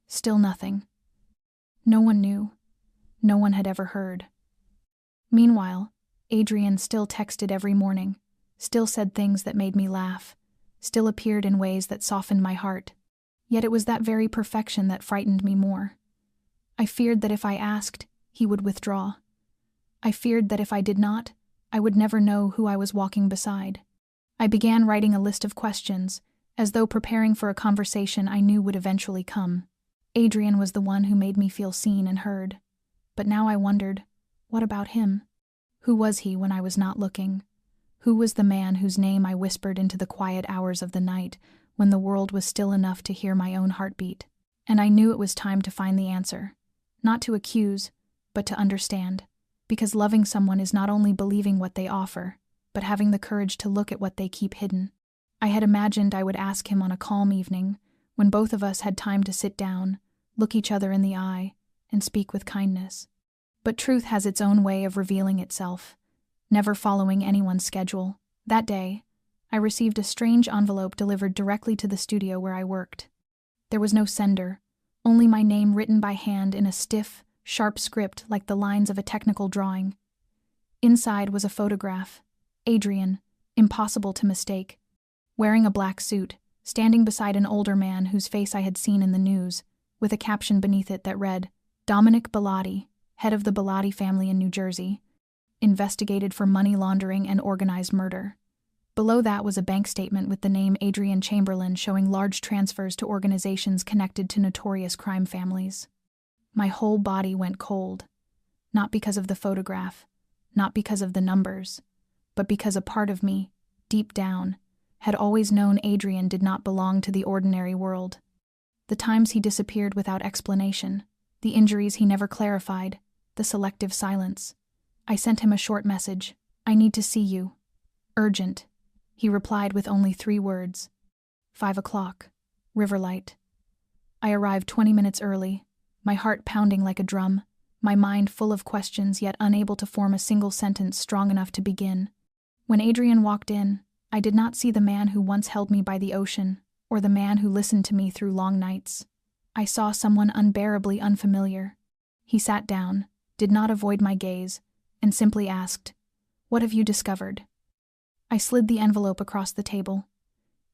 Still nothing. No one knew. No one had ever heard. Meanwhile, Adrian still texted every morning, still said things that made me laugh, still appeared in ways that softened my heart. Yet it was that very perfection that frightened me more. I feared that if I asked, he would withdraw. I feared that if I did not, I would never know who I was walking beside. I began writing a list of questions, as though preparing for a conversation I knew would eventually come. Adrian was the one who made me feel seen and heard. But now I wondered, what about him? Who was he when I was not looking? Who was the man whose name I whispered into the quiet hours of the night when the world was still enough to hear my own heartbeat? And I knew it was time to find the answer. Not to accuse, but to understand. Because loving someone is not only believing what they offer, but having the courage to look at what they keep hidden. I had imagined I would ask him on a calm evening, when both of us had time to sit down, look each other in the eye, and speak with kindness. But truth has its own way of revealing itself, never following anyone's schedule. That day, I received a strange envelope delivered directly to the studio where I worked. There was no sender, only my name written by hand in a stiff, sharp script like the lines of a technical drawing. Inside was a photograph. Adrian, impossible to mistake, wearing a black suit, standing beside an older man whose face I had seen in the news, with a caption beneath it that read, "Dominic Bellotti, head of the Bellotti family in New Jersey, investigated for money laundering and organized murder." Below that was a bank statement with the name Adrian Chamberlain showing large transfers to organizations connected to notorious crime families. My whole body went cold, not because of the photograph, not because of the numbers, but because a part of me, deep down, had always known Adrian did not belong to the ordinary world. The times he disappeared without explanation, the injuries he never clarified, the selective silence. I sent him a short message. "I need to see you. Urgent." He replied with only 3 words. 5 o'clock. Riverlight. I arrived 20 minutes early, my heart pounding like a drum, my mind full of questions yet unable to form a single sentence strong enough to begin. When Adrian walked in, I did not see the man who once held me by the ocean, or the man who listened to me through long nights. I saw someone unbearably unfamiliar. He sat down, did not avoid my gaze, and simply asked, "What have you discovered?" I slid the envelope across the table.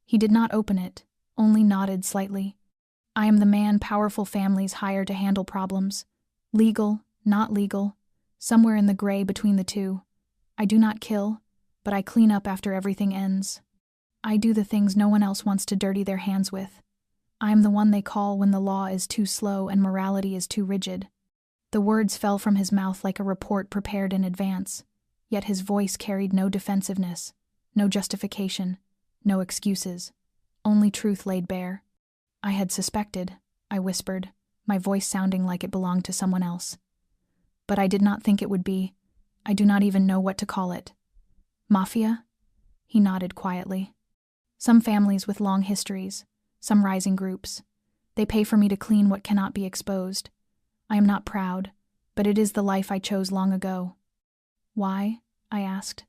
He did not open it, only nodded slightly. "I am the man powerful families hire to handle problems. Legal, not legal, somewhere in the gray between the two. I do not kill, but I clean up after everything ends. I do the things no one else wants to dirty their hands with. I am the one they call when the law is too slow and morality is too rigid." The words fell from his mouth like a report prepared in advance, yet his voice carried no defensiveness, no justification, no excuses, only truth laid bare. "I had suspected," I whispered, my voice sounding like it belonged to someone else. "But I did not think it would be, I do not even know what to call it." "Mafia?" He nodded quietly. "Some families with long histories, some rising groups. They pay for me to clean what cannot be exposed. I am not proud, but it is the life I chose long ago." "Why?" I asked.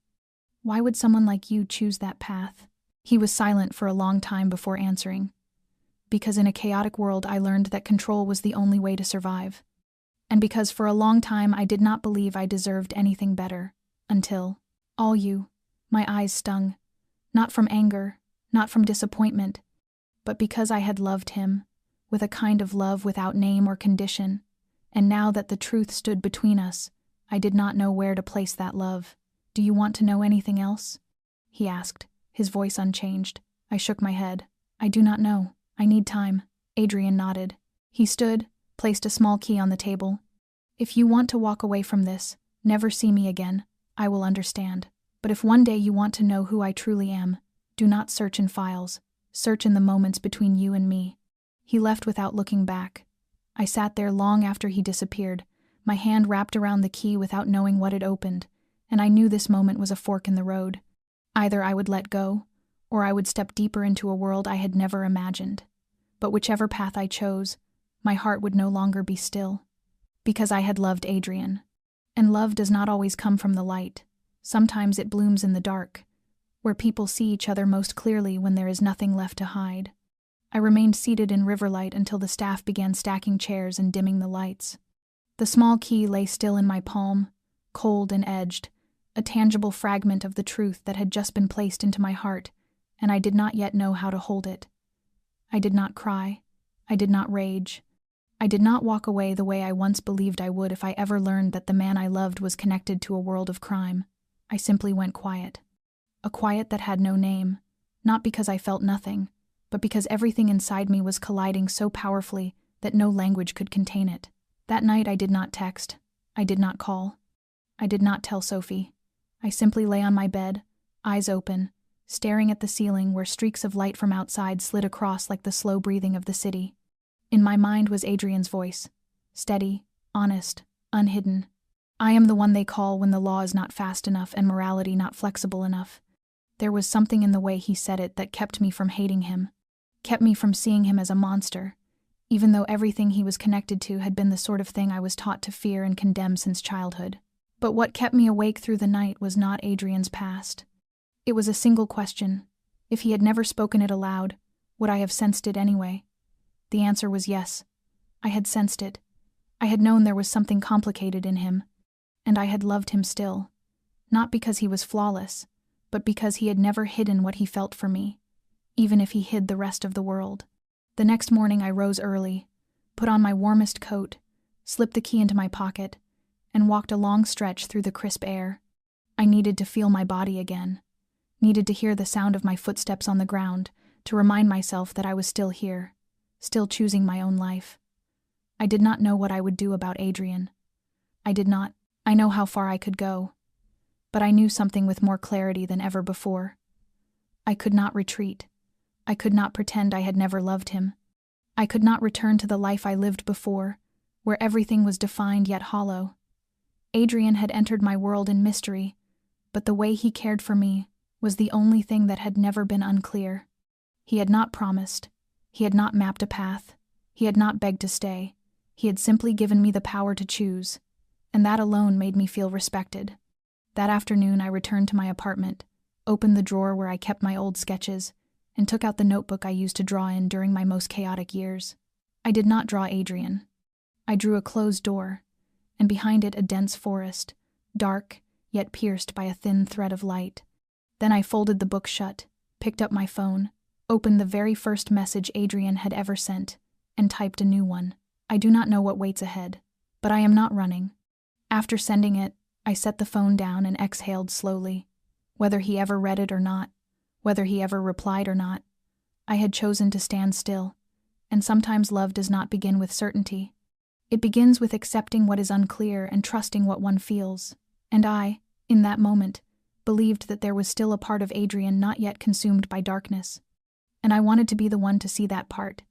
"Why would someone like you choose that path?" He was silent for a long time before answering. "Because in a chaotic world I learned that control was the only way to survive. And because for a long time I did not believe I deserved anything better, until all you." My eyes stung, not from anger, not from disappointment, but because I had loved him, with a kind of love without name or condition, and now that the truth stood between us, I did not know where to place that love. "Do you want to know anything else?" he asked, his voice unchanged. I shook my head. "I do not know. I need time." Adrian nodded. He stood, placed a small key on the table. "If you want to walk away from this, never see me again, I will understand. But if one day you want to know who I truly am, do not search in files, search in the moments between you and me." He left without looking back. I sat there long after he disappeared, my hand wrapped around the key without knowing what it opened, and I knew this moment was a fork in the road. Either I would let go, or I would step deeper into a world I had never imagined. But whichever path I chose, my heart would no longer be still. Because I had loved Adrian. And love does not always come from the light. Sometimes it blooms in the dark, where people see each other most clearly when there is nothing left to hide. I remained seated in Riverlight until the staff began stacking chairs and dimming the lights. The small key lay still in my palm, cold and edged, a tangible fragment of the truth that had just been placed into my heart, and I did not yet know how to hold it. I did not cry. I did not rage. I did not walk away the way I once believed I would if I ever learned that the man I loved was connected to a world of crime. I simply went quiet. A quiet that had no name, not because I felt nothing, but because everything inside me was colliding so powerfully that no language could contain it. That night I did not text. I did not call. I did not tell Sophie. I simply lay on my bed, eyes open, staring at the ceiling where streaks of light from outside slid across like the slow breathing of the city. In my mind was Adrian's voice, steady, honest, unhidden. I am the one they call when the law is not fast enough and morality not flexible enough. There was something in the way he said it that kept me from hating him, kept me from seeing him as a monster, even though everything he was connected to had been the sort of thing I was taught to fear and condemn since childhood. But what kept me awake through the night was not Adrian's past. It was a single question. If he had never spoken it aloud, would I have sensed it anyway? The answer was yes. I had sensed it. I had known there was something complicated in him, and I had loved him still. Not because he was flawless, but because he had never hidden what he felt for me, even if he hid the rest of the world. The next morning I rose early, put on my warmest coat, slipped the key into my pocket, and walked a long stretch through the crisp air. I needed to feel my body again, needed to hear the sound of my footsteps on the ground, to remind myself that I was still here, still choosing my own life. I did not know what I would do about Adrian. I know how far I could go, but I knew something with more clarity than ever before. I could not retreat. I could not pretend I had never loved him. I could not return to the life I lived before, where everything was defined yet hollow. Adrian had entered my world in mystery, but the way he cared for me was the only thing that had never been unclear. He had not promised. He had not mapped a path. He had not begged to stay. He had simply given me the power to choose, and that alone made me feel respected. That afternoon I returned to my apartment, opened the drawer where I kept my old sketches, and took out the notebook I used to draw in during my most chaotic years. I did not draw Adrian. I drew a closed door, and behind it a dense forest, dark, yet pierced by a thin thread of light. Then I folded the book shut, picked up my phone, opened the very first message Adrian had ever sent, and typed a new one. I do not know what waits ahead, but I am not running. After sending it, I set the phone down and exhaled slowly. Whether he ever read it or not, whether he ever replied or not, I had chosen to stand still, and sometimes love does not begin with certainty. It begins with accepting what is unclear and trusting what one feels, and I, in that moment, believed that there was still a part of Adrian not yet consumed by darkness, and I wanted to be the one to see that part,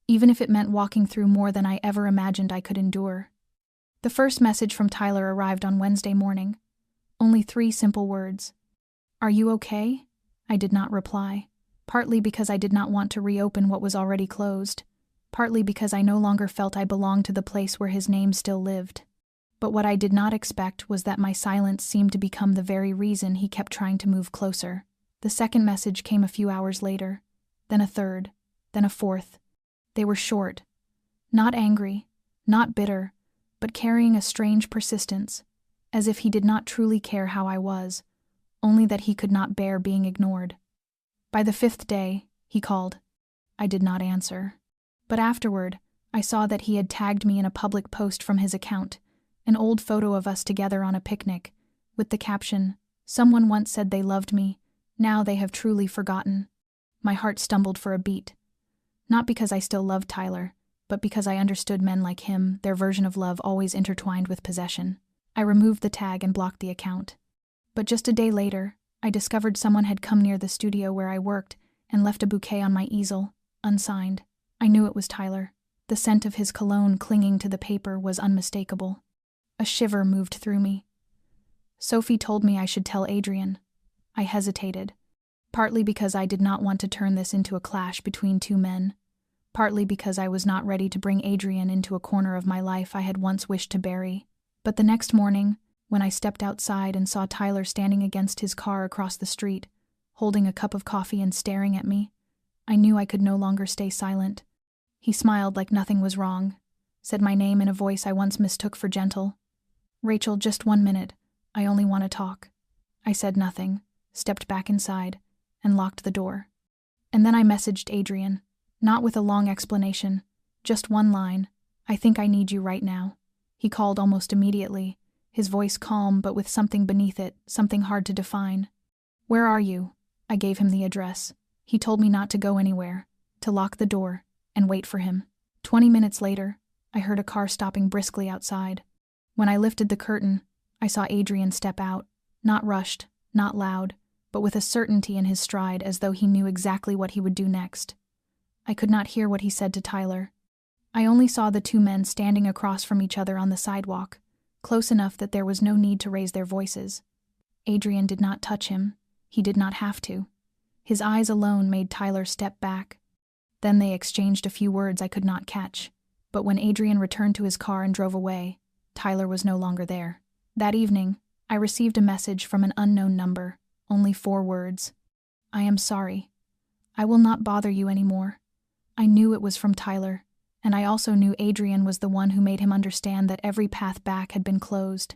even if it meant walking through more than I ever imagined I could endure. The first message from Tyler arrived on Wednesday morning. Only 3 simple words. "Are you okay?" I did not reply, partly because I did not want to reopen what was already closed, partly because I no longer felt I belonged to the place where his name still lived. But what I did not expect was that my silence seemed to become the very reason he kept trying to move closer. The second message came a few hours later, then a third, then a fourth. They were short, not angry, not bitter, but carrying a strange persistence, as if he did not truly care how I was, only that he could not bear being ignored. By the 5th day, he called. I did not answer. But afterward, I saw that he had tagged me in a public post from his account, an old photo of us together on a picnic, with the caption, "Someone once said they loved me, now they have truly forgotten." My heart stumbled for a beat. Not because I still loved Tyler, but because I understood men like him, their version of love always intertwined with possession. I removed the tag and blocked the account. But just a day later, I discovered someone had come near the studio where I worked and left a bouquet on my easel, unsigned. I knew it was Tyler. The scent of his cologne clinging to the paper was unmistakable. A shiver moved through me. Sophie told me I should tell Adrian. I hesitated, partly because I did not want to turn this into a clash between two men, partly because I was not ready to bring Adrian into a corner of my life I had once wished to bury. But the next morning, when I stepped outside and saw Tyler standing against his car across the street, holding a cup of coffee and staring at me, I knew I could no longer stay silent. He smiled like nothing was wrong, said my name in a voice I once mistook for gentle. "Rachel, just 1 minute. I only want to talk." I said nothing, stepped back inside, and locked the door. And then I messaged Adrian, not with a long explanation, just one line: "I think I need you right now." He called almost immediately, his voice calm but with something beneath it, something hard to define. "Where are you?" I gave him the address. He told me not to go anywhere, to lock the door, and wait for him. 20 minutes later, I heard a car stopping briskly outside. When I lifted the curtain, I saw Adrian step out, not rushed, not loud, but with a certainty in his stride as though he knew exactly what he would do next. I could not hear what he said to Tyler. I only saw the two men standing across from each other on the sidewalk, close enough that there was no need to raise their voices. Adrian did not touch him. He did not have to. His eyes alone made Tyler step back. Then they exchanged a few words I could not catch. But when Adrian returned to his car and drove away, Tyler was no longer there. That evening, I received a message from an unknown number, only 4 words. "I am sorry. I will not bother you anymore." I knew it was from Tyler, and I also knew Adrian was the one who made him understand that every path back had been closed.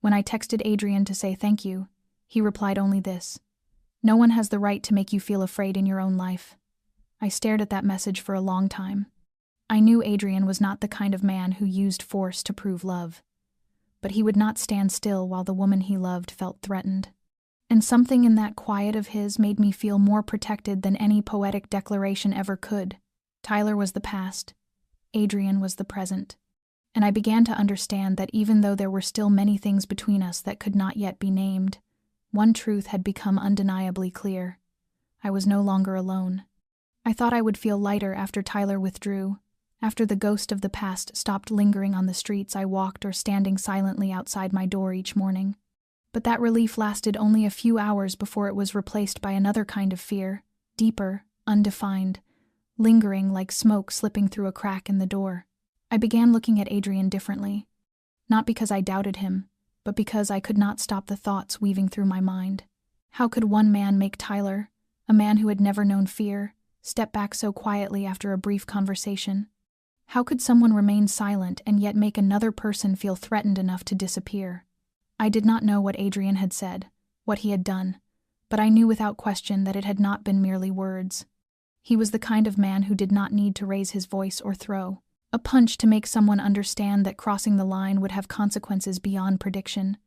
When I texted Adrian to say thank you, he replied only this: "No one has the right to make you feel afraid in your own life." I stared at that message for a long time. I knew Adrian was not the kind of man who used force to prove love. But he would not stand still while the woman he loved felt threatened. And something in that quiet of his made me feel more protected than any poetic declaration ever could. Tyler was the past. Adrian was the present. And I began to understand that even though there were still many things between us that could not yet be named, one truth had become undeniably clear. I was no longer alone. I thought I would feel lighter after Tyler withdrew, after the ghost of the past stopped lingering on the streets I walked or standing silently outside my door each morning. But that relief lasted only a few hours before it was replaced by another kind of fear, deeper, undefined, lingering like smoke slipping through a crack in the door. I began looking at Adrian differently, not because I doubted him, but because I could not stop the thoughts weaving through my mind. How could one man make Tyler, a man who had never known fear, step back so quietly after a brief conversation? How could someone remain silent and yet make another person feel threatened enough to disappear? I did not know what Adrian had said, what he had done, but I knew without question that it had not been merely words. He was the kind of man who did not need to raise his voice or throw a punch to make someone understand that crossing the line would have consequences beyond prediction,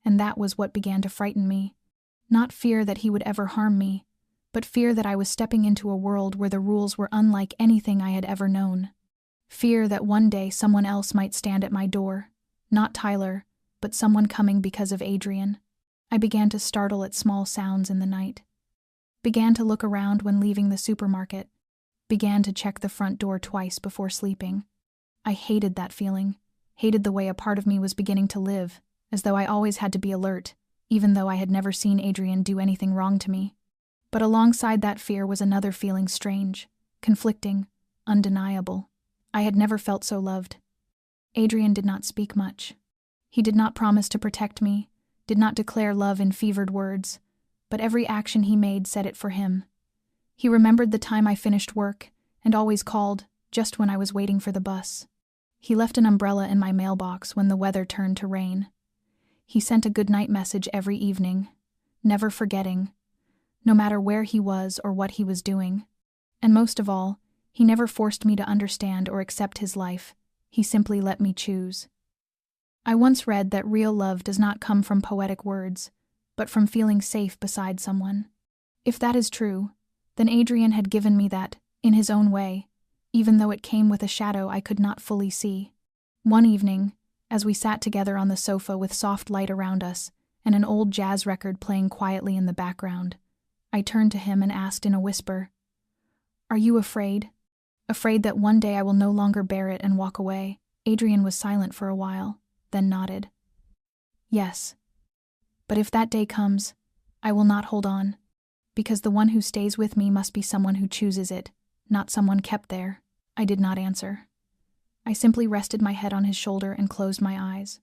and that was what began to frighten me. Not fear that he would ever harm me, but fear that I was stepping into a world where the rules were unlike anything I had ever known. Fear that one day someone else might stand at my door, not Tyler, but someone coming because of Adrian. I began to startle at small sounds in the night. Began to look around when leaving the supermarket. Began to check the front door twice before sleeping. I hated that feeling, hated the way a part of me was beginning to live, as though I always had to be alert, even though I had never seen Adrian do anything wrong to me. But alongside that fear was another feeling strange, conflicting, undeniable. I had never felt so loved. Adrian did not speak much. He did not promise to protect me, did not declare love in fevered words, but every action he made said it for him. He remembered the time I finished work, and always called, just when I was waiting for the bus. He left an umbrella in my mailbox when the weather turned to rain. He sent a goodnight message every evening, never forgetting, no matter where he was or what he was doing. And most of all, he never forced me to understand or accept his life. He simply let me choose. I once read that real love does not come from poetic words, but from feeling safe beside someone. If that is true, then Adrian had given me that, in his own way, even though it came with a shadow I could not fully see. One evening, as we sat together on the sofa with soft light around us and an old jazz record playing quietly in the background, I turned to him and asked in a whisper, "Are you afraid? Afraid that one day I will no longer bear it and walk away?" Adrian was silent for a while, then nodded. "Yes. But if that day comes, I will not hold on, because the one who stays with me must be someone who chooses it, not someone kept there. I did not answer. I simply rested my head on his shoulder and closed my eyes.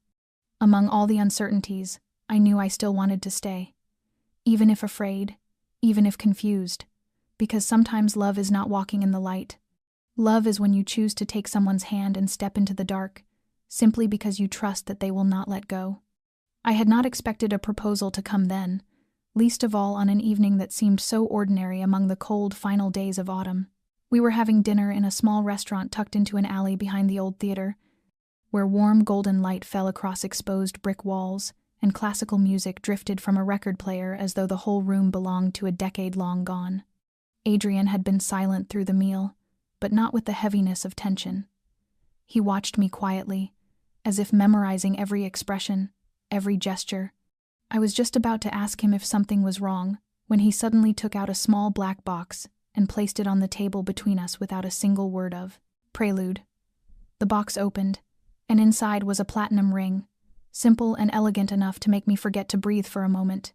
Among all the uncertainties, I knew I still wanted to stay. Even if afraid, even if confused, because sometimes love is not walking in the light. Love is when you choose to take someone's hand and step into the dark, simply because you trust that they will not let go. I had not expected a proposal to come then, least of all on an evening that seemed so ordinary among the cold final days of autumn. We were having dinner in a small restaurant tucked into an alley behind the old theater, where warm golden light fell across exposed brick walls, and classical music drifted from a record player as though the whole room belonged to a decade long gone. Adrian had been silent through the meal, but not with the heaviness of tension. He watched me quietly, as if memorizing every expression, every gesture. I was just about to ask him if something was wrong, when he suddenly took out a small black box and placed it on the table between us without a single word of prelude. The box opened, and inside was a platinum ring, simple and elegant enough to make me forget to breathe for a moment.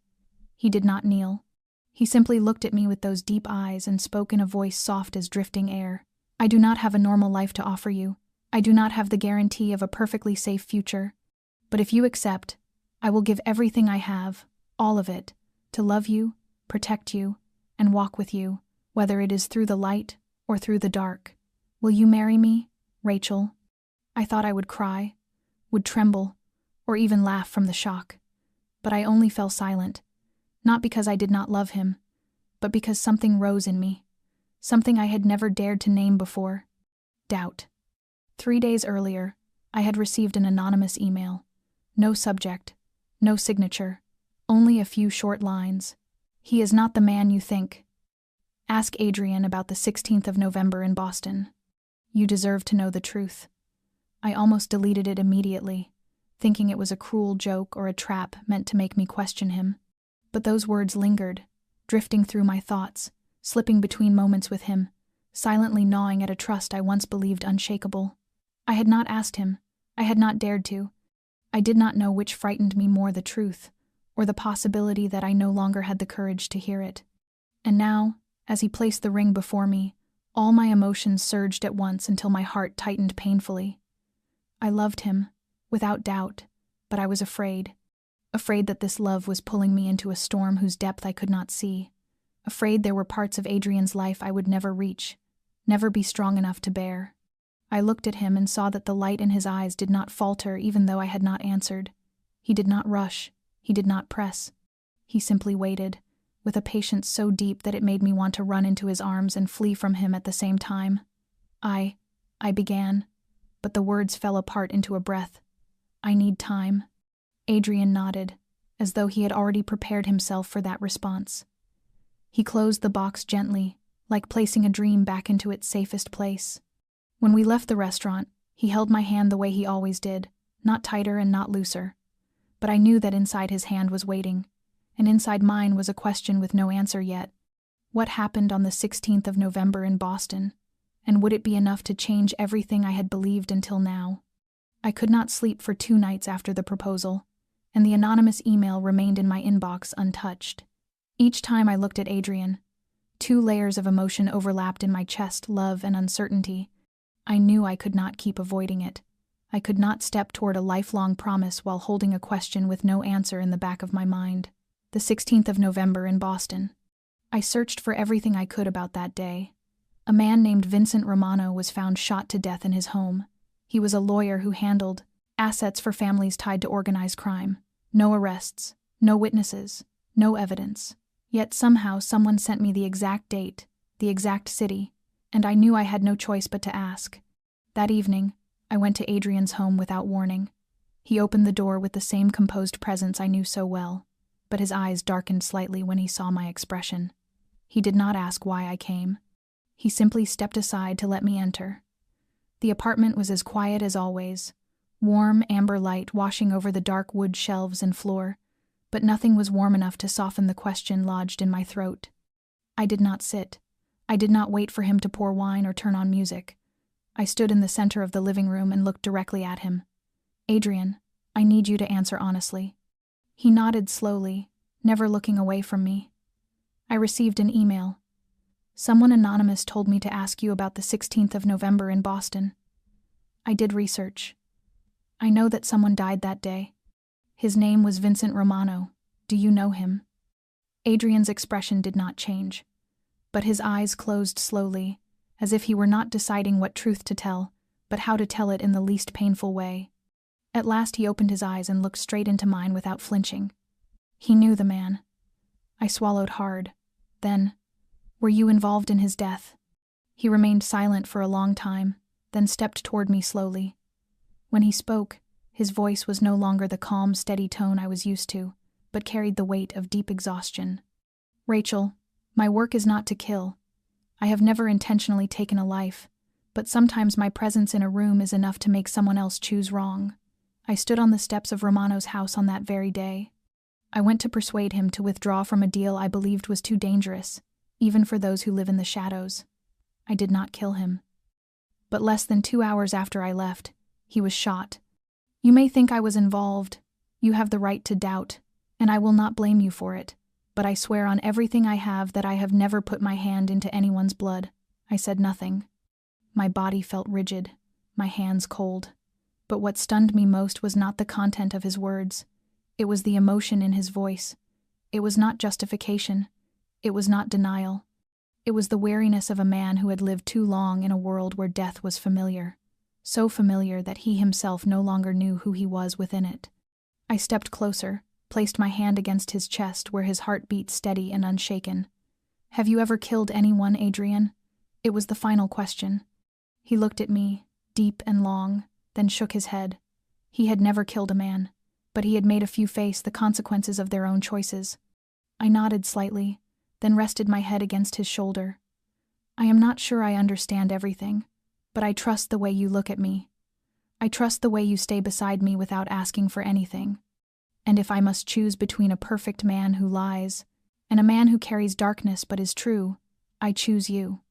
He did not kneel. He simply looked at me with those deep eyes and spoke in a voice soft as drifting air. I do not have a normal life to offer you. I do not have the guarantee of a perfectly safe future. But if you accept, I will give everything I have, all of it, to love you, protect you, and walk with you, whether it is through the light or through the dark. Will you marry me, Rachel? I thought I would cry, would tremble, or even laugh from the shock. But I only fell silent, not because I did not love him, but because something rose in me, something I had never dared to name before: doubt. 3 days earlier, I had received an anonymous email. No subject, no signature, only a few short lines. He is not the man you think. Ask Adrian about the 16th of November in Boston. You deserve to know the truth. I almost deleted it immediately, thinking it was a cruel joke or a trap meant to make me question him. But those words lingered, drifting through my thoughts, slipping between moments with him, silently gnawing at a trust I once believed unshakable. I had not asked him. I had not dared to. I did not know which frightened me more, the truth, or the possibility that I no longer had the courage to hear it. And now, as he placed the ring before me, all my emotions surged at once until my heart tightened painfully. I loved him, without doubt, but I was afraid. Afraid that this love was pulling me into a storm whose depth I could not see. Afraid there were parts of Adrian's life I would never reach, never be strong enough to bear. I looked at him and saw that the light in his eyes did not falter even though I had not answered. He did not rush. He did not press. He simply waited, with a patience so deep that it made me want to run into his arms and flee from him at the same time. I began, but the words fell apart into a breath. I need time. Adrian nodded, as though he had already prepared himself for that response. He closed the box gently, like placing a dream back into its safest place. When we left the restaurant, he held my hand the way he always did, not tighter and not looser. But I knew that inside his hand was waiting, and inside mine was a question with no answer yet. What happened on the 16th of November in Boston? And would it be enough to change everything I had believed until now? I could not sleep for 2 nights after the proposal, and the anonymous email remained in my inbox untouched. Each time I looked at Adrian, 2 layers of emotion overlapped in my chest: love and uncertainty. I knew I could not keep avoiding it. I could not step toward a lifelong promise while holding a question with no answer in the back of my mind. The 16th of November in Boston. I searched for everything I could about that day. A man named Vincent Romano was found shot to death in his home. He was a lawyer who handled assets for families tied to organized crime. No arrests, no witnesses, no evidence. Yet somehow someone sent me the exact date, the exact city, and I knew I had no choice but to ask. That evening, I went to Adrian's home without warning. He opened the door with the same composed presence I knew so well, but his eyes darkened slightly when he saw my expression. He did not ask why I came. He simply stepped aside to let me enter. The apartment was as quiet as always, warm amber light washing over the dark wood shelves and floor, but nothing was warm enough to soften the question lodged in my throat. I did not sit. I did not wait for him to pour wine or turn on music. I stood in the center of the living room and looked directly at him. Adrian, I need you to answer honestly. He nodded slowly, never looking away from me. I received an email. Someone anonymous told me to ask you about the 16th of November in Boston. I did research. I know that someone died that day. His name was Vincent Romano. Do you know him? Adrian's expression did not change, but his eyes closed slowly, as if he were not deciding what truth to tell, but how to tell it in the least painful way. At last he opened his eyes and looked straight into mine without flinching. He knew the man. I swallowed hard. Then, were you involved in his death? He remained silent for a long time, then stepped toward me slowly. When he spoke, his voice was no longer the calm, steady tone I was used to, but carried the weight of deep exhaustion. Rachel, my work is not to kill. I have never intentionally taken a life, but sometimes my presence in a room is enough to make someone else choose wrong. I stood on the steps of Romano's house on that very day. I went to persuade him to withdraw from a deal I believed was too dangerous, even for those who live in the shadows. I did not kill him. But less than 2 hours after I left, he was shot. You may think I was involved. You have the right to doubt, and I will not blame you for it. But I swear on everything I have that I have never put my hand into anyone's blood. I said nothing. My body felt rigid, my hands cold. But what stunned me most was not the content of his words. It was the emotion in his voice. It was not justification. It was not denial. It was the wariness of a man who had lived too long in a world where death was familiar. So familiar that he himself no longer knew who he was within it. I stepped closer, placed my hand against his chest where his heart beat steady and unshaken. Have you ever killed anyone, Adrian? It was the final question. He looked at me, deep and long, then shook his head. He had never killed a man, but he had made a few face the consequences of their own choices. I nodded slightly, then rested my head against his shoulder. I am not sure I understand everything, but I trust the way you look at me. I trust the way you stay beside me without asking for anything. And if I must choose between a perfect man who lies and a man who carries darkness but is true, I choose you.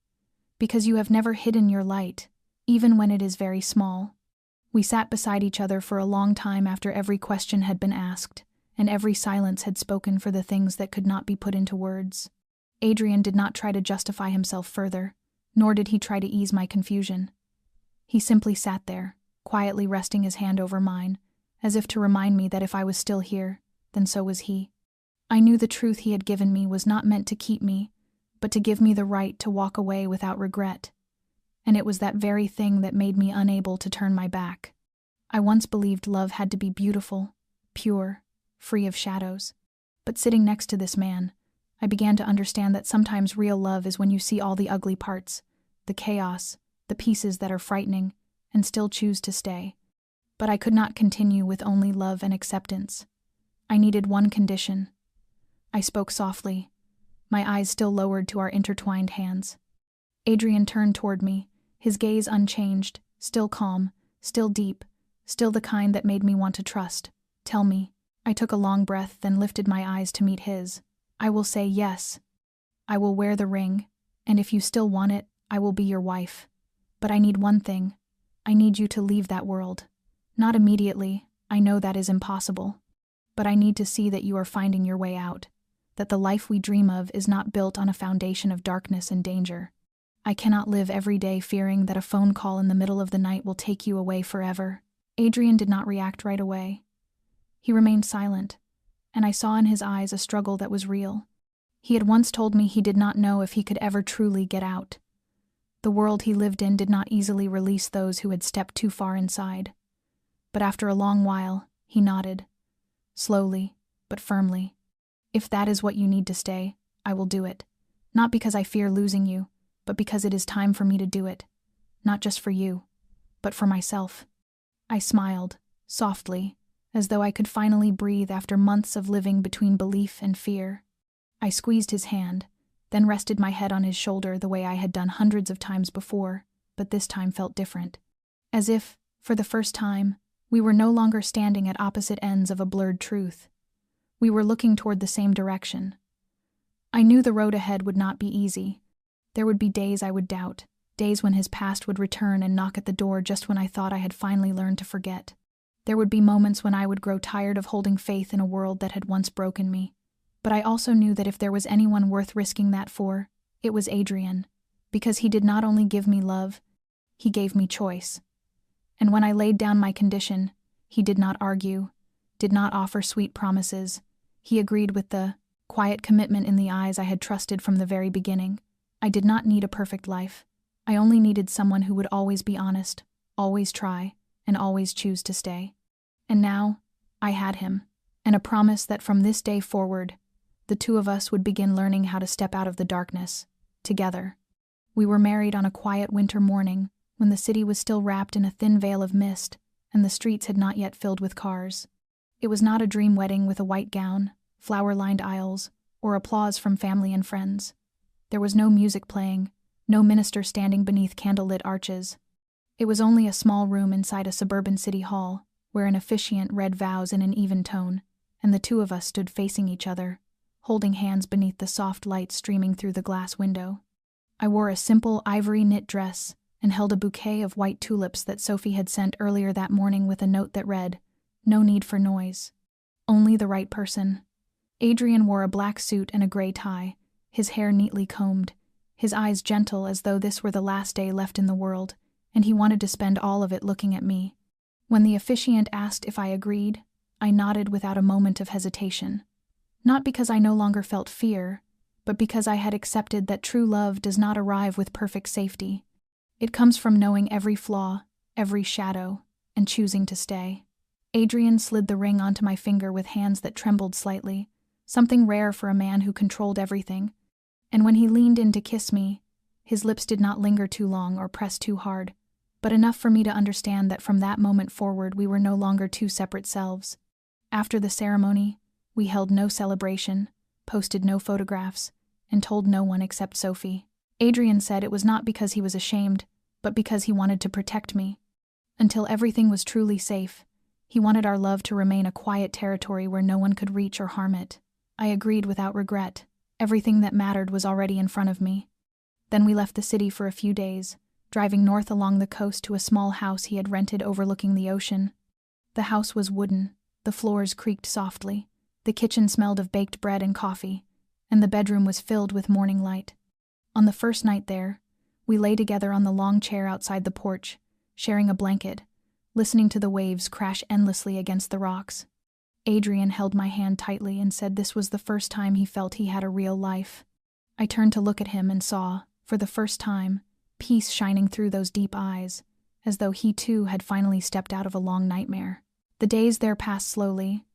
Because you have never hidden your light, even when it is very small. We sat beside each other for a long time after every question had been asked, and every silence had spoken for the things that could not be put into words. Adrian did not try to justify himself further, nor did he try to ease my confusion. He simply sat there, quietly resting his hand over mine, as if to remind me that if I was still here, then so was he. I knew the truth he had given me was not meant to keep me, but to give me the right to walk away without regret. And it was that very thing that made me unable to turn my back. I once believed love had to be beautiful, pure, free of shadows. But sitting next to this man, I began to understand that sometimes real love is when you see all the ugly parts, the chaos, the pieces that are frightening, and still choose to stay. But I could not continue with only love and acceptance. I needed one condition. I spoke softly, my eyes still lowered to our intertwined hands. Adrian turned toward me, his gaze unchanged, still calm, still deep, still the kind that made me want to trust. Tell me. I took a long breath, then lifted my eyes to meet his. I will say yes. I will wear the ring, and if you still want it, I will be your wife. But I need one thing. I need you to leave that world. Not immediately, I know that is impossible. But I need to see that you are finding your way out, that the life we dream of is not built on a foundation of darkness and danger. I cannot live every day fearing that a phone call in the middle of the night will take you away forever. Adrian did not react right away. He remained silent, and I saw in his eyes a struggle that was real. He had once told me he did not know if he could ever truly get out. The world he lived in did not easily release those who had stepped too far inside. But after a long while, he nodded, slowly, but firmly. If that is what you need to stay, I will do it. Not because I fear losing you, but because it is time for me to do it. Not just for you, but for myself. I smiled, softly, as though I could finally breathe after months of living between belief and fear. I squeezed his hand, then rested my head on his shoulder the way I had done hundreds of times before, but this time felt different. As if, for the first time, we were no longer standing at opposite ends of a blurred truth. We were looking toward the same direction. I knew the road ahead would not be easy. There would be days I would doubt, days when his past would return and knock at the door just when I thought I had finally learned to forget. There would be moments when I would grow tired of holding faith in a world that had once broken me. But I also knew that if there was anyone worth risking that for, it was Adrian, because he did not only give me love, he gave me choice. And when I laid down my condition, he did not argue, did not offer sweet promises. He agreed with the quiet commitment in the eyes I had trusted from the very beginning. I did not need a perfect life. I only needed someone who would always be honest, always try, and always choose to stay. And now, I had him, and a promise that from this day forward, the two of us would begin learning how to step out of the darkness, together. We were married on a quiet winter morning, when the city was still wrapped in a thin veil of mist, and the streets had not yet filled with cars. It was not a dream wedding with a white gown, flower-lined aisles, or applause from family and friends. There was no music playing, no minister standing beneath candlelit arches. It was only a small room inside a suburban city hall, where an officiant read vows in an even tone, and the two of us stood facing each other, holding hands beneath the soft light streaming through the glass window. I wore a simple ivory knit dress and held a bouquet of white tulips that Sophie had sent earlier that morning with a note that read, "No need for noise. Only the right person." Adrian wore a black suit and a gray tie, his hair neatly combed, his eyes gentle as though this were the last day left in the world, and he wanted to spend all of it looking at me. When the officiant asked if I agreed, I nodded without a moment of hesitation. Not because I no longer felt fear, but because I had accepted that true love does not arrive with perfect safety. It comes from knowing every flaw, every shadow, and choosing to stay. Adrian slid the ring onto my finger with hands that trembled slightly, something rare for a man who controlled everything. And when he leaned in to kiss me, his lips did not linger too long or press too hard, but enough for me to understand that from that moment forward we were no longer two separate selves. After the ceremony, we held no celebration, posted no photographs, and told no one except Sophie. Adrian said it was not because he was ashamed, but because he wanted to protect me. Until everything was truly safe, he wanted our love to remain a quiet territory where no one could reach or harm it. I agreed without regret. Everything that mattered was already in front of me. Then we left the city for a few days, driving north along the coast to a small house he had rented overlooking the ocean. The house was wooden, the floors creaked softly, the kitchen smelled of baked bread and coffee, and the bedroom was filled with morning light. On the first night there, we lay together on the long chair outside the porch, sharing a blanket, listening to the waves crash endlessly against the rocks. Adrian held my hand tightly and said this was the first time he felt he had a real life. I turned to look at him and saw, for the first time, peace shining through those deep eyes, as though he too had finally stepped out of a long nightmare. The days there passed slowly.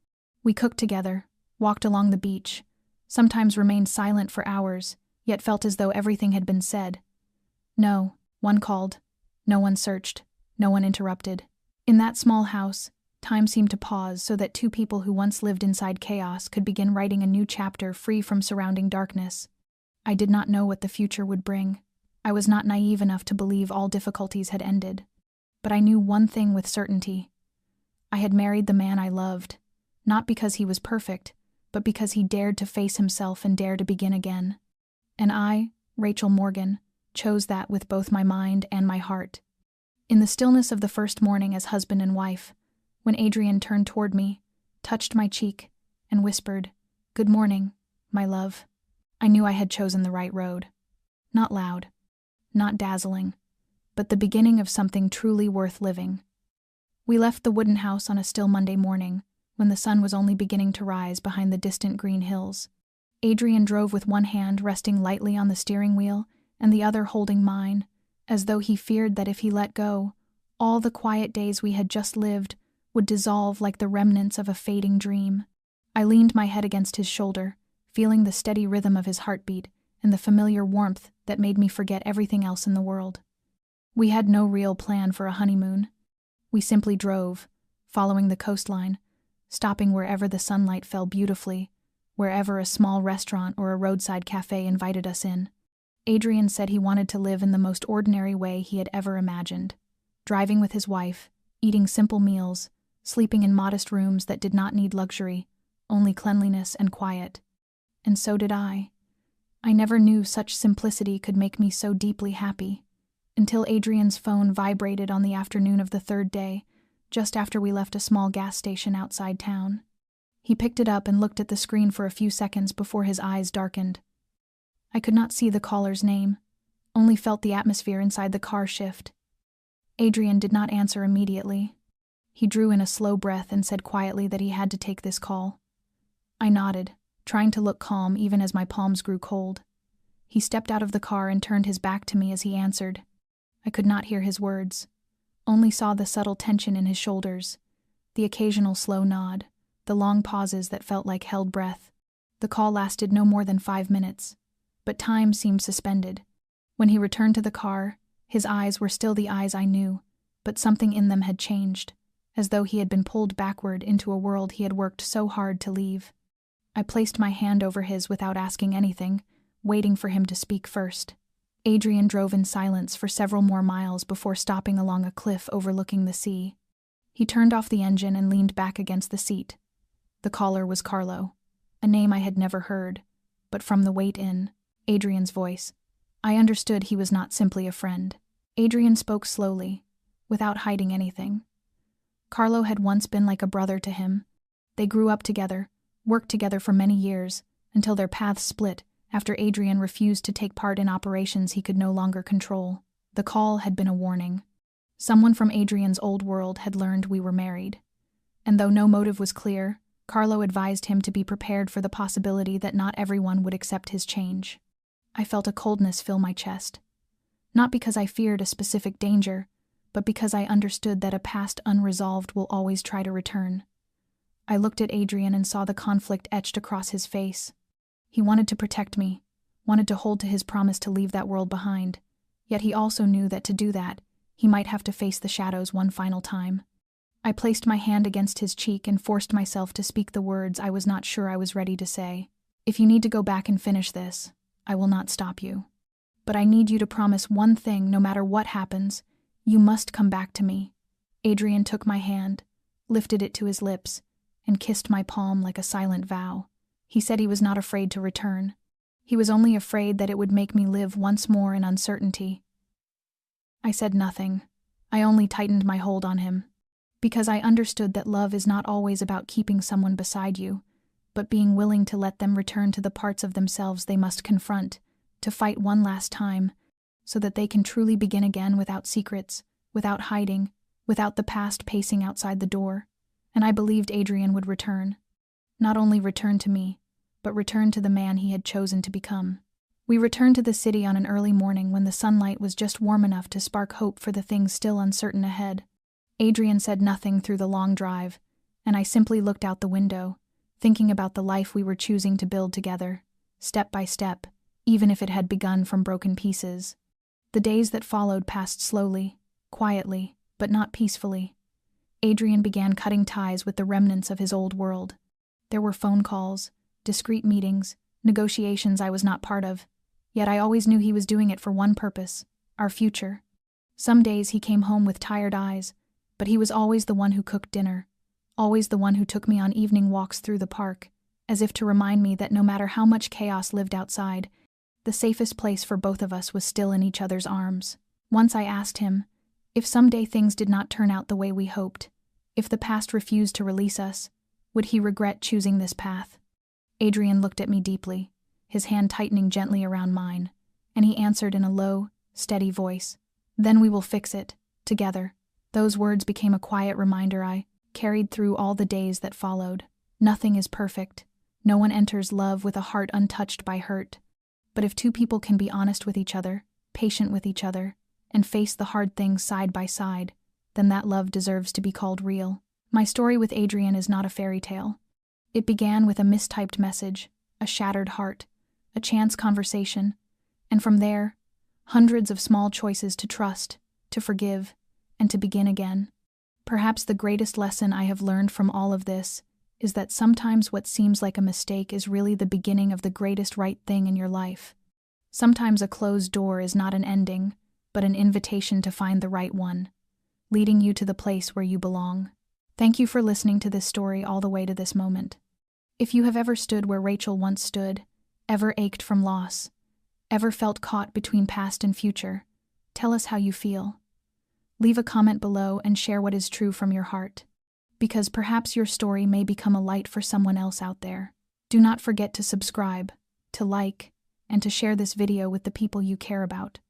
We cooked together, walked along the beach, sometimes remained silent for hours, yet felt as though everything had been said. No one called, no one searched, no one interrupted. In that small house, time seemed to pause so that two people who once lived inside chaos could begin writing a new chapter free from surrounding darkness. I did not know what the future would bring. I was not naive enough to believe all difficulties had ended. But I knew one thing with certainty. I had married the man I loved, not because he was perfect, but because he dared to face himself and dare to begin again. And I, Rachel Morgan, chose that with both my mind and my heart. In the stillness of the first morning as husband and wife, when Adrian turned toward me, touched my cheek, and whispered, "Good morning, my love," I knew I had chosen the right road. Not loud, not dazzling, but the beginning of something truly worth living. We left the wooden house on a still Monday morning, when the sun was only beginning to rise behind the distant green hills. Adrian drove with one hand resting lightly on the steering wheel and the other holding mine, as though he feared that if he let go, all the quiet days we had just lived would dissolve like the remnants of a fading dream. I leaned my head against his shoulder, feeling the steady rhythm of his heartbeat and the familiar warmth that made me forget everything else in the world. We had no real plan for a honeymoon. We simply drove, following the coastline, stopping wherever the sunlight fell beautifully, wherever a small restaurant or a roadside cafe invited us in. Adrian said he wanted to live in the most ordinary way he had ever imagined, driving with his wife, eating simple meals, sleeping in modest rooms that did not need luxury, only cleanliness and quiet. And so did I. I never knew such simplicity could make me so deeply happy, until Adrian's phone vibrated on the afternoon of the third day, just after we left a small gas station outside town. He picked it up and looked at the screen for a few seconds before his eyes darkened. I could not see the caller's name, only felt the atmosphere inside the car shift. Adrian did not answer immediately. He drew in a slow breath and said quietly that he had to take this call. I nodded, trying to look calm even as my palms grew cold. He stepped out of the car and turned his back to me as he answered. I could not hear his words, only saw the subtle tension in his shoulders, the occasional slow nod, the long pauses that felt like held breath. The call lasted no more than 5 minutes, but time seemed suspended. When he returned to the car, his eyes were still the eyes I knew, but something in them had changed, as though he had been pulled backward into a world he had worked so hard to leave. I placed my hand over his without asking anything, waiting for him to speak first. Adrian drove in silence for several more miles before stopping along a cliff overlooking the sea. He turned off the engine and leaned back against the seat. The caller was Carlo, a name I had never heard, but from the weight in Adrian's voice, I understood he was not simply a friend. Adrian spoke slowly, without hiding anything. Carlo had once been like a brother to him. They grew up together, worked together for many years, until their paths split after Adrian refused to take part in operations he could no longer control. The call had been a warning. Someone from Adrian's old world had learned we were married. And though no motive was clear, Carlo advised him to be prepared for the possibility that not everyone would accept his change. I felt a coldness fill my chest. Not because I feared a specific danger, but because I understood that a past unresolved will always try to return. I looked at Adrian and saw the conflict etched across his face. He wanted to protect me, wanted to hold to his promise to leave that world behind, yet he also knew that to do that, he might have to face the shadows one final time. I placed my hand against his cheek and forced myself to speak the words I was not sure I was ready to say. If you need to go back and finish this, I will not stop you. But I need you to promise one thing no matter what happens. You must come back to me. Adrian took my hand, lifted it to his lips, and kissed my palm like a silent vow. He said he was not afraid to return. He was only afraid that it would make me live once more in uncertainty. I said nothing. I only tightened my hold on him, because I understood that love is not always about keeping someone beside you, but being willing to let them return to the parts of themselves they must confront, to fight one last time, so that they can truly begin again without secrets, without hiding, without the past pacing outside the door. And I believed Adrian would return. Not only return to me, but return to the man he had chosen to become. We returned to the city on an early morning when the sunlight was just warm enough to spark hope for the things still uncertain ahead. Adrian said nothing through the long drive, and I simply looked out the window, thinking about the life we were choosing to build together, step by step, even if it had begun from broken pieces. The days that followed passed slowly, quietly, but not peacefully. Adrian began cutting ties with the remnants of his old world. There were phone calls, discreet meetings, negotiations I was not part of, yet I always knew he was doing it for one purpose, our future. Some days he came home with tired eyes, but he was always the one who cooked dinner, always the one who took me on evening walks through the park, as if to remind me that no matter how much chaos lived outside, the safest place for both of us was still in each other's arms. Once I asked him, if someday things did not turn out the way we hoped, if the past refused to release us, would he regret choosing this path? Adrian looked at me deeply, his hand tightening gently around mine, and he answered in a low, steady voice, "Then we will fix it, together." Those words became a quiet reminder I carried through all the days that followed. Nothing is perfect. No one enters love with a heart untouched by hurt. But if two people can be honest with each other, patient with each other, and face the hard things side by side, then that love deserves to be called real. My story with Adrian is not a fairy tale. It began with a mistyped message, a shattered heart, a chance conversation, and from there, hundreds of small choices to trust, to forgive, and to begin again. Perhaps the greatest lesson I have learned from all of this is that sometimes what seems like a mistake is really the beginning of the greatest right thing in your life. Sometimes a closed door is not an ending, but an invitation to find the right one, leading you to the place where you belong. Thank you for listening to this story all the way to this moment. If you have ever stood where Rachel once stood, ever ached from loss, ever felt caught between past and future, tell us how you feel. Leave a comment below and share what is true from your heart, because perhaps your story may become a light for someone else out there. Do not forget to subscribe, to like, and to share this video with the people you care about.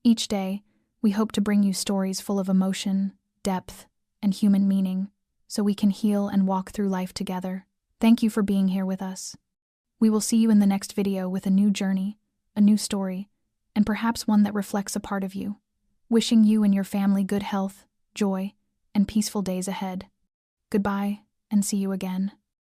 Each day, we hope to bring you stories full of emotion, depth, and human meaning, so we can heal and walk through life together. Thank you for being here with us. We will see you in the next video with a new journey, a new story, and perhaps one that reflects a part of you. Wishing you and your family good health, joy, and peaceful days ahead. Goodbye, and see you again.